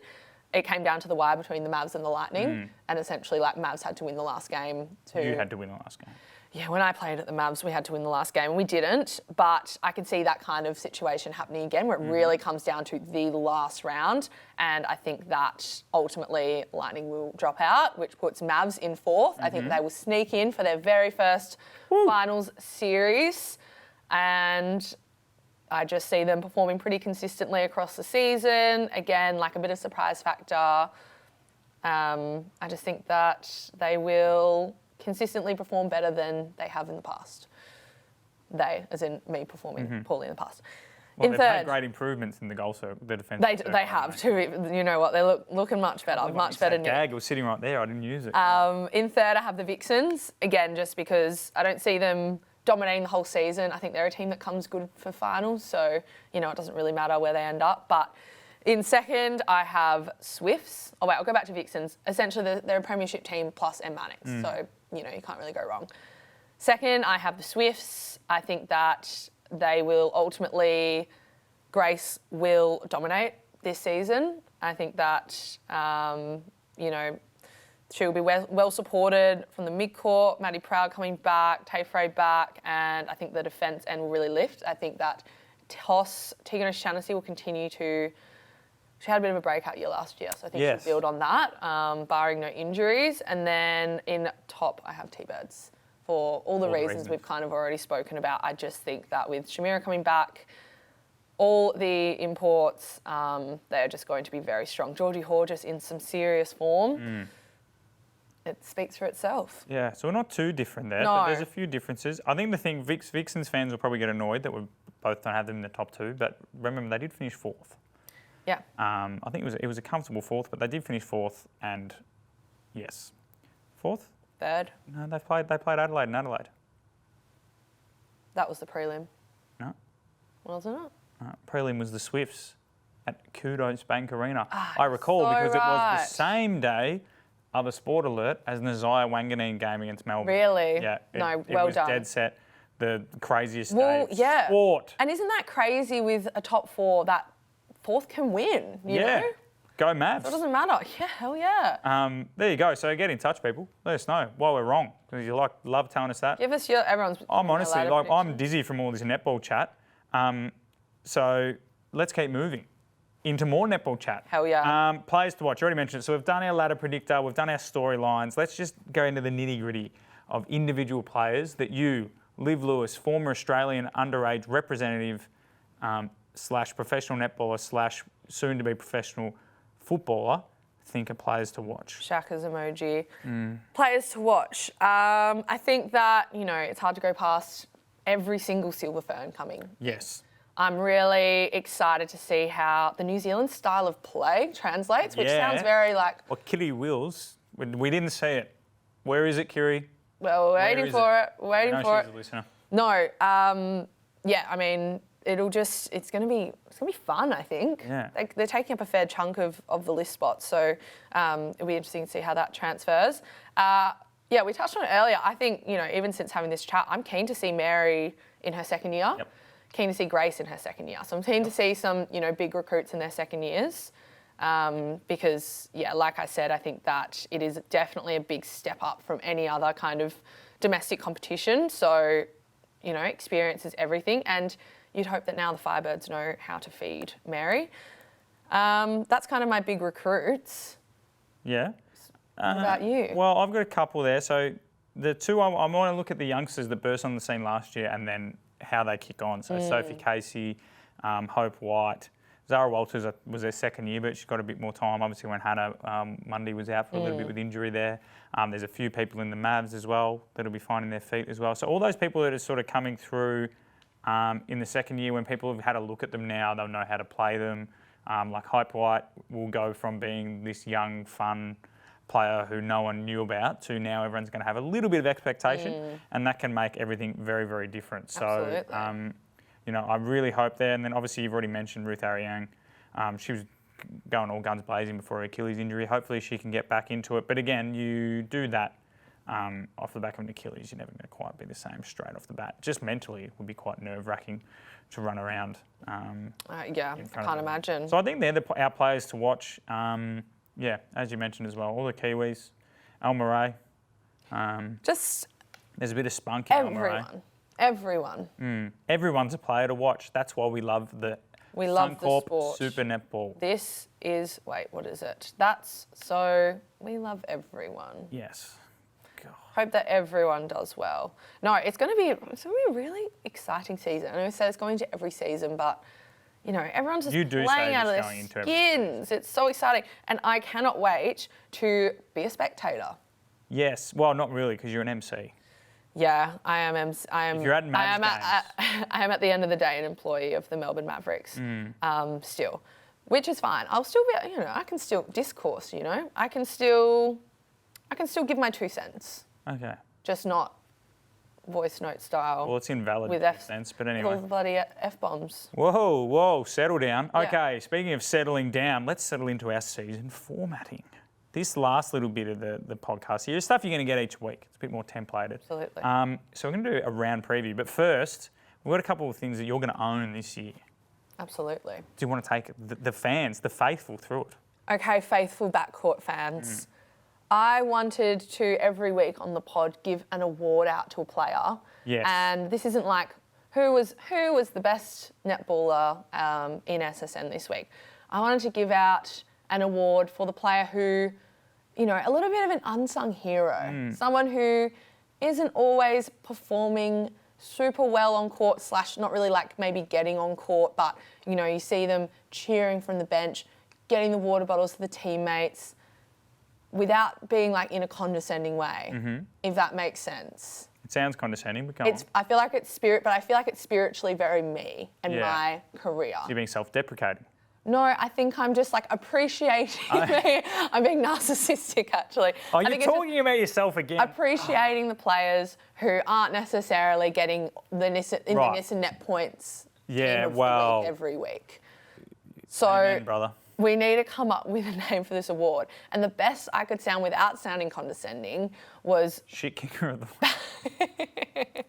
B: it came down to the wire between the Mavs and the Lightning, and essentially, Mavs had to win the last game.
A: You had to win the last game.
B: Yeah, when I played at the Mavs, we had to win the last game, and we didn't. But I can see that kind of situation happening again, where it really comes down to the last round, and I think that ultimately Lightning will drop out, which puts Mavs in 4th. I think they will sneak in for their very first finals series, and I just see them performing pretty consistently across the season. Again, like a bit of surprise factor. I just think that they will consistently perform better than they have in the past. They, as in me, performing poorly in the past.
A: Well,
B: in
A: they've
B: 3rd,
A: made great improvements in the goal circle, the defence.
B: They have too. You know what? They're looking much better. Much better.
A: That gag was sitting right there. I didn't use it.
B: In 3rd, I have the Vixens. Again, just because I don't see them dominating the whole season. I think they're a team that comes good for finals, so it doesn't really matter where they end up. But in 2nd, I have Swifts. Oh wait, I'll go back to Vixens. Essentially, they're a premiership team plus M Mannix, so you can't really go wrong. 2nd, I have the Swifts. I think that they will ultimately, Grace will dominate this season. I think that she will be well supported from the mid-court, Maddie Proud coming back, Tay Frey back, and I think the defence end will really lift. I think that Tegan O'Shaughnessy will continue to... She had a bit of a breakout year last year, so I think she'll build on that, barring no injuries. And then in top, I have T-Birds for all the reasons we've kind of already spoken about. I just think that with Shamira coming back, all the imports, they're just going to be very strong. Georgie Horgis in some serious form. It speaks for itself.
A: Yeah, so we're not too different there, but there's a few differences. I think the thing, Vixens fans will probably get annoyed that we both don't have them in the top 2, but remember, they did finish 4th.
B: Yeah.
A: I think it was a comfortable 4th, but they did finish 4th, and yes. 4th?
B: 3rd.
A: No, they played Adelaide and Adelaide.
B: That was the prelim.
A: No.
B: Wasn't it?
A: Prelim was the Swifts at Kudos Bank Arena. I recall because it was the same day, other sport alert, as Nazaya Wanganeen game against Melbourne.
B: Really?
A: Yeah.
B: Well
A: it was
B: done.
A: Dead set. The craziest day of sport.
B: And isn't that crazy with a top 4 that 4th can win, you know?
A: go Mavs.
B: It doesn't matter. Yeah, hell yeah.
A: There you go. So get in touch, people. Let us know why we're wrong, because you love telling us that.
B: Give us everyone's.
A: I'm honestly I'm dizzy from all this netball chat. So let's keep moving into more netball chat.
B: Hell yeah.
A: Players to watch. You already mentioned it. So we've done our ladder predictor. We've done our storylines. Let's just go into the nitty gritty of individual players that you, Liv Lewis, former Australian underage representative / professional netballer / soon to be professional footballer, think are players to watch.
B: Shaka's emoji. Players to watch. I think that, it's hard to go past every single silver fern coming.
A: Yes.
B: I'm really excited to see how the New Zealand style of play translates, which sounds very like...
A: Well, Kiri Wills, we didn't see it. Where is it, Kiri?
B: Well, we're waiting for it. We're waiting for it.
A: She's a listener.
B: No, I mean, it's going to be fun, I think.
A: Yeah.
B: They're taking up a fair chunk of the list spots, so it'll be interesting to see how that transfers. We touched on it earlier. I think, even since having this chat, I'm keen to see Mary in her second year.
A: Yep.
B: Keen to see Grace in her second year. So I'm keen to see some, big recruits in their second years. Because, like I said, I think that it is definitely a big step up from any other kind of domestic competition. So, experience is everything. And you'd hope that now the Firebirds know how to feed Mary. That's kind of my big recruits.
A: Yeah.
B: What about you?
A: Well, I've got a couple there. So the two, I want to look at the youngsters that burst on the scene last year and then how they kick on. So Sophie Casey, Hope White. Zara Walters was their second year, but she's got a bit more time. Obviously, when Hannah Mundy was out for a little bit with injury there. There's a few people in the Mavs as well that'll be finding their feet as well. So all those people that are sort of coming through in the second year, when people have had a look at them now, they'll know how to play them. Like Hope White will go from being this young, fun player who no one knew about to now everyone's going to have a little bit of expectation, and that can make everything very, very different. So, I really hope there. And then obviously you've already mentioned Ruth Ariang. She was going all guns blazing before her Achilles injury. Hopefully she can get back into it. But again, you do that off the back of an Achilles, you're never going to quite be the same straight off the bat. Just mentally, it would be quite nerve-wracking to run around.
B: I can't imagine.
A: So I think they're our players to watch. As you mentioned as well, all the Kiwis, Al Murray.
B: Just
A: there's a bit of spunk in Al Murray.
B: Everyone.
A: Everyone's a player to watch. That's why we love the
B: Suncorp sport.
A: Super Netball.
B: This is, what is it? We love everyone.
A: Yes. God.
B: Hope that everyone does well. No, it's going to be a really exciting season. I know we say it's going to every season, but everyone's just playing out of their skins. It's so exciting. And I cannot wait to be a spectator.
A: Yes. Well, not really, because you're an MC.
B: Yeah, I am.
A: If you're at Mavs games.
B: I am at the end of the day an employee of the Melbourne Mavericks. Still, which is fine. I'll still be. I can still discourse. I can still give my 2 cents.
A: Okay.
B: Just not voice note style.
A: Well, it's invalid
B: with
A: 2 cents, but anyway.
B: All the bloody F-bombs.
A: Whoa, settle down.
B: Yeah.
A: Okay, speaking of settling down, let's settle into our season formatting. This last little bit of the podcast here is stuff you're going to get each week. It's a bit more templated.
B: Absolutely.
A: So we're going to do a round preview. But first, we've got a couple of things that you're going to own this year.
B: Absolutely.
A: Do you want to take the fans, the faithful, through it?
B: Okay, faithful backcourt fans. I wanted to, every week on the pod, give an award out to a player.
A: Yes.
B: And this isn't like, who was the best netballer in SSN this week? I wanted to give out an award for the player who, a little bit of an unsung hero. Someone who isn't always performing super well on court / not really like maybe getting on court, but, you see them cheering from the bench, getting the water bottles to the teammates without being like in a condescending way, if that makes sense.
A: It sounds condescending, but go on.
B: I feel like it's spiritually very me and my career.
A: So you're being self-deprecating.
B: No, I think I'm just like appreciating me. I'm being narcissistic, actually.
A: Oh, you're talking about yourself again.
B: Appreciating the players who aren't necessarily getting the Nissan net points every week. So
A: amen, brother.
B: We need to come up with a name for this award. And the best I could sound without sounding condescending was...
A: Shit kicker of the week.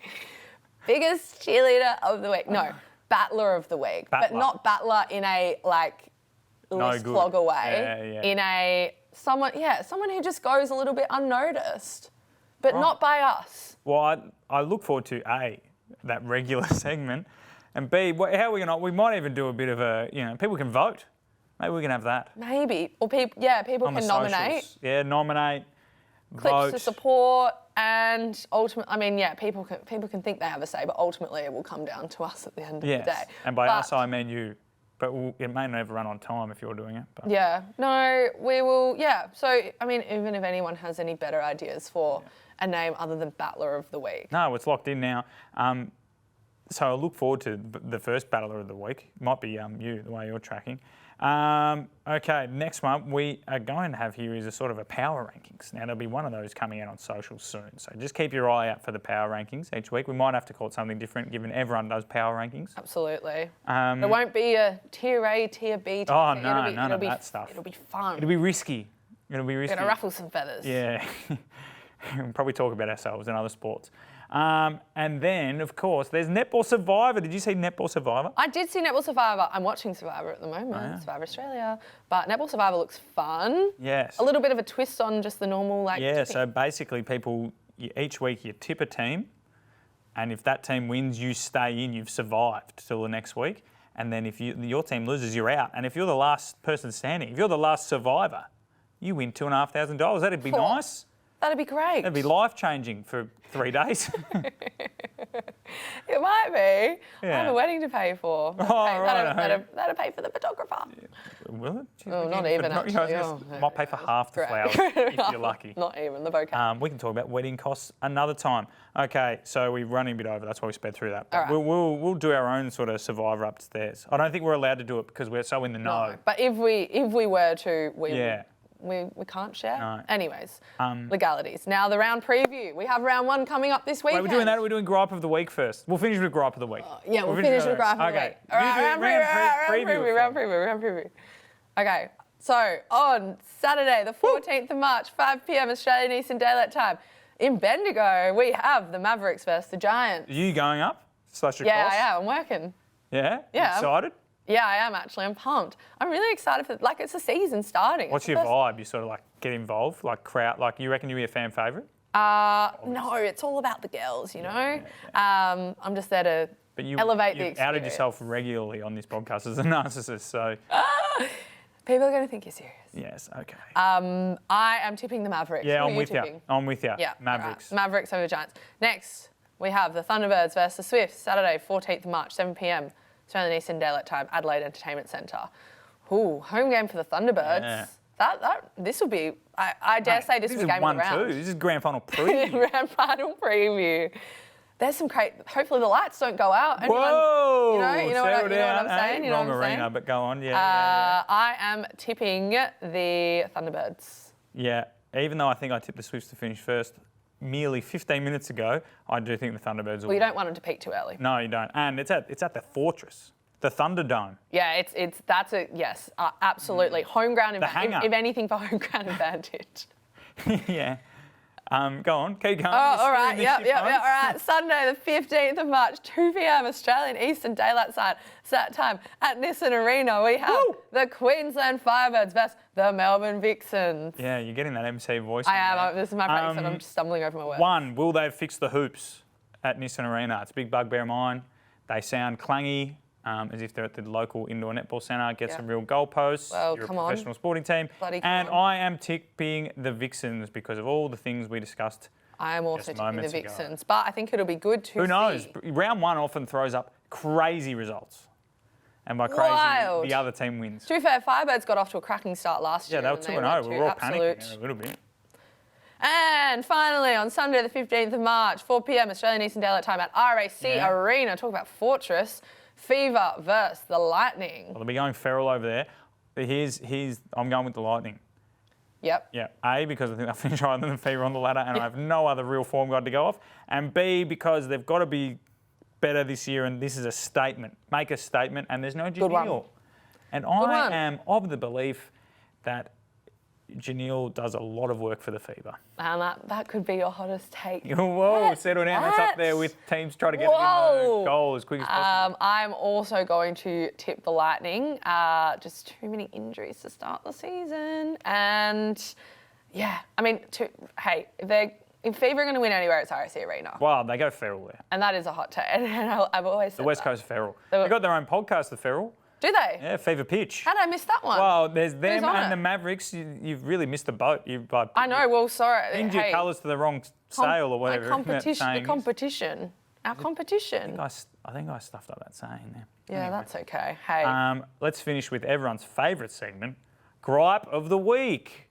B: Biggest cheerleader of the week. No. Battler of the week, but not battler in a list clog away in someone who just goes a little bit unnoticed, but not by us.
A: Well, I look forward to that regular segment, and B, how are we gonna? We might even do a bit of a, people can vote. Maybe we can have that.
B: Maybe, or people can nominate.
A: Socials. Yeah, nominate.
B: Clips
A: vote.
B: to support, and ultimately, people can think they have a say, but ultimately it will come down to us at the end of the day.
A: And by us, I mean you. But it may never run on time if you're doing it. But.
B: Yeah, no, we will, So, even if anyone has any better ideas for a name other than Battler of the Week.
A: No, it's locked in now. So I look forward to the first Battler of the Week. Might be you, the way you're tracking. Okay, next one we are going to have here is a sort of a power rankings. Now, there'll be one of those coming out on social soon. So just keep your eye out for the power rankings each week. We might have to call it something different given everyone does power rankings.
B: Absolutely. There won't be a tier A, tier B, tier C.
A: Oh, no, none of that stuff.
B: It'll be fun.
A: It'll be risky. We're going
B: to ruffle some feathers.
A: Yeah. We'll probably talk about ourselves and other sports. And then, of course, there's Netball Survivor. Did you see Netball Survivor?
B: I did see Netball Survivor. I'm watching Survivor at the moment, Survivor Australia. But Netball Survivor looks fun.
A: Yes.
B: A little bit of a twist on just the normal,
A: Yeah, so basically each week you tip a team, and if that team wins, you stay in, you've survived till the next week. And then if your team loses, you're out. And if you're the last person standing, if you're the last survivor, you win $2,500. That'd be nice.
B: That'd be great.
A: That'd be life-changing for 3 days.
B: It might be. I have a wedding to pay for. That'll pay for the photographer.
A: Yeah. Will it?
B: Oh, not even actually.
A: Might pay for half the flowers if you're lucky.
B: Not even the bouquet.
A: We can talk about wedding costs another time. Okay, so we're running a bit over. That's why we sped through that. But we'll do our own sort of Survivor upstairs. I don't think we're allowed to do it because we're so in the know.
B: No, but if we were to, we can't share.
A: No.
B: Anyways, legalities. Now the round preview. We have round 1 coming up this weekend.
A: Wait, we're doing that. We're doing gripe of the week first. We'll finish with gripe of the week.
B: We'll finish with gripe of the week. All right, round preview. Okay, so on Saturday, the 14th of March, 5 p.m. Australian Eastern Daylight Time, in Bendigo, we have the Mavericks versus the Giants.
A: Are you going up?
B: Yeah, I am. I'm working.
A: Yeah.
B: Yeah.
A: Excited?
B: Yeah, I am actually. I'm pumped. I'm really excited for it's a season starting.
A: What's your vibe? You sort of get involved, crowd, you reckon you'll be a fan favourite?
B: No, it's all about the girls, you know. I'm just there to elevate the experience.
A: You've outed yourself regularly on this podcast as a narcissist, so.
B: People are going to think you're serious.
A: Yes, okay.
B: I am tipping the Mavericks.
A: Yeah, I'm with you. I'm with you.
B: Yeah,
A: Mavericks.
B: Right. Mavericks over Giants. Next, we have the Thunderbirds versus the Swifts, Saturday, 14th of March, 7 p.m. Australian Eastern Daylight Time, Adelaide Entertainment Centre. Ooh, home game for the Thunderbirds. Yeah. This will be, I dare say this will be game of the round.
A: This is grand final preview.
B: Grand final preview. There's some hopefully the lights don't go out.
A: Whoa!
B: You know what I'm saying?
A: Wrong arena, but go on. Yeah.
B: I am tipping the Thunderbirds.
A: Yeah, even though I think I tipped the Swifts to finish first merely 15 minutes ago, I do think the Thunderbirds will
B: Well, you don't want them to peak too early.
A: No, you don't. And it's at the Fortress, the Thunderdome.
B: Yeah, yes, absolutely. Home ground advantage. If anything, for home ground advantage.
A: Yeah. Go on, keep going.
B: Oh, all right, yep. All right, Sunday the 15th of March, 2 p.m. Australian Eastern Daylight Time at Nissan Arena. We have the Queensland Firebirds versus the Melbourne Vixens.
A: Yeah, you're getting that MC voice.
B: I am. This is my practice and I'm stumbling over my words.
A: One, will they fix the hoops at Nissan Arena? It's a big bugbear of mine. They sound clangy, as if they're at the local indoor netball centre. Get some real goalposts.
B: Well,
A: you're a professional sporting team. I am tipping the Vixens because of all the things we discussed.
B: I am also tipping the Vixens, but I think it'll be good to see.
A: Who knows? Round 1 often throws up crazy results. And by crazy, the other team wins.
B: To be fair, Firebirds got off to a cracking start last year.
A: Yeah, they were 2-0. We were all panicking a little bit.
B: And finally, on Sunday the 15th of March, 4 p.m. Australian Eastern Daylight Time at RAC Arena, talk about Fortress, Fever versus the Lightning.
A: Well, they'll be going feral over there. But I'm going with the Lightning.
B: Yep.
A: Yeah. A, because I think they'll finish higher than the Fever on the ladder, and I have no other real form guide to go off. And B, because they've got to be better this year, and this is a statement. Make a statement, and there's no Janelle. And I am of the belief that Janelle does a lot of work for the Fever.
B: And that could be your hottest take.
A: Whoa, settle down. That's up there with teams trying to get it in the goal as quick as possible.
B: I'm also going to tip the Lightning. Just too many injuries to start the season. And yeah, I mean, if Fever are going to win anywhere, it's RSC Arena.
A: Wow, they go feral there.
B: And that is a hot take. And I've always said
A: the West Coast Feral. They got their own podcast, the Feral.
B: Do they?
A: Yeah, Fever Pitch.
B: How did I miss that one?
A: Well, there's them and the Mavericks. You've really missed the boat.
B: I know. Well, sorry.
A: Pinned your colours to the wrong sail or whatever.
B: The competition. Our competition.
A: I think I stuffed up that saying there.
B: Yeah,
A: anyway.
B: that's okay. Hey.
A: Let's finish with everyone's favourite segment, Gripe of the Week.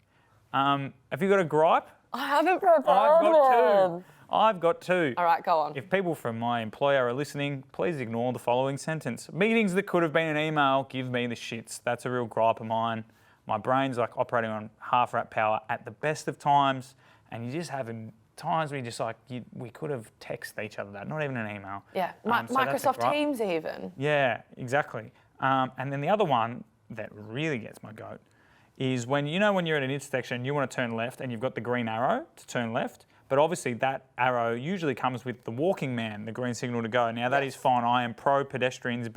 A: Have you got a gripe?
B: I haven't prepared
A: I've got two.
B: All right, go on.
A: If people from my employer are listening, please ignore the following sentence. Meetings that could have been an email give me the shits. That's a real gripe of mine. My brain's like operating on half-rat power at the best of times, and you just having times where you're just like, we could have texted each other that, not even an email.
B: Yeah, Microsoft Teams even.
A: Yeah, exactly. And then the other one that really gets my goat is when you're at an intersection, you want to turn left and you've got the green arrow to turn left, but obviously that arrow usually comes with the walking man, the green signal to go. Now that is fine. I am pro pedestrians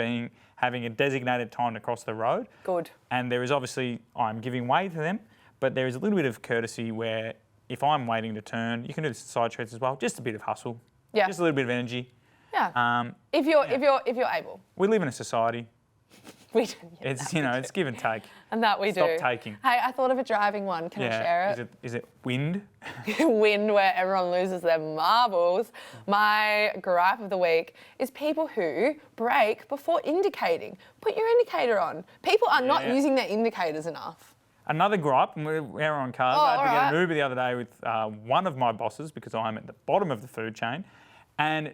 A: having a designated time to cross the road.
B: Good.
A: And there is obviously, I'm giving way to them, but there is a little bit of courtesy where if I'm waiting to turn, you can do the side streets as well, just a bit of hustle.
B: Yeah.
A: Just a little bit of energy.
B: Yeah. If you're able.
A: We live in a society.
B: We do. Yeah,
A: it's give and take.
B: And that we do.
A: Stop taking.
B: Hey, I thought of a driving one. Can I share it?
A: Is it wind?
B: Wind where everyone loses their marbles. My gripe of the week is people who brake before indicating. Put your indicator on. People are not using their indicators enough.
A: Another gripe, and we're on cars. I had to get an Uber the other day with one of my bosses because I'm at the bottom of the food chain, and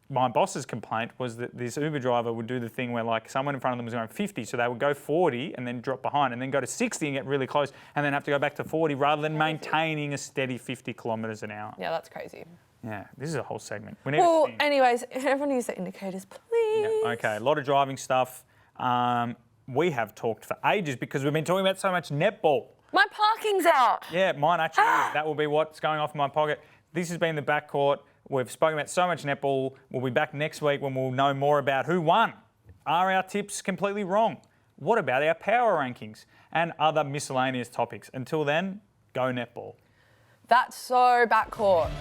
A: my boss's complaint was that this Uber driver would do the thing where like someone in front of them was going 50, so they would go 40 and then drop behind and then go to 60 and get really close and then have to go back to 40 rather than maintaining a steady 50 kilometres an hour.
B: Yeah, that's crazy.
A: Yeah, this is a whole segment. We need
B: anyways, everyone use their indicators, please.
A: Yeah, okay, a lot of driving stuff. We have talked for ages because we've been talking about so much netball.
B: My parking's out.
A: Yeah, mine actually is. That will be what's going off in my pocket. This has been the backcourt. We've spoken about so much netball. We'll be back next week when we'll know more about who won. Are our tips completely wrong? What about our power rankings and other miscellaneous topics? Until then, go netball.
B: That's so backcourt.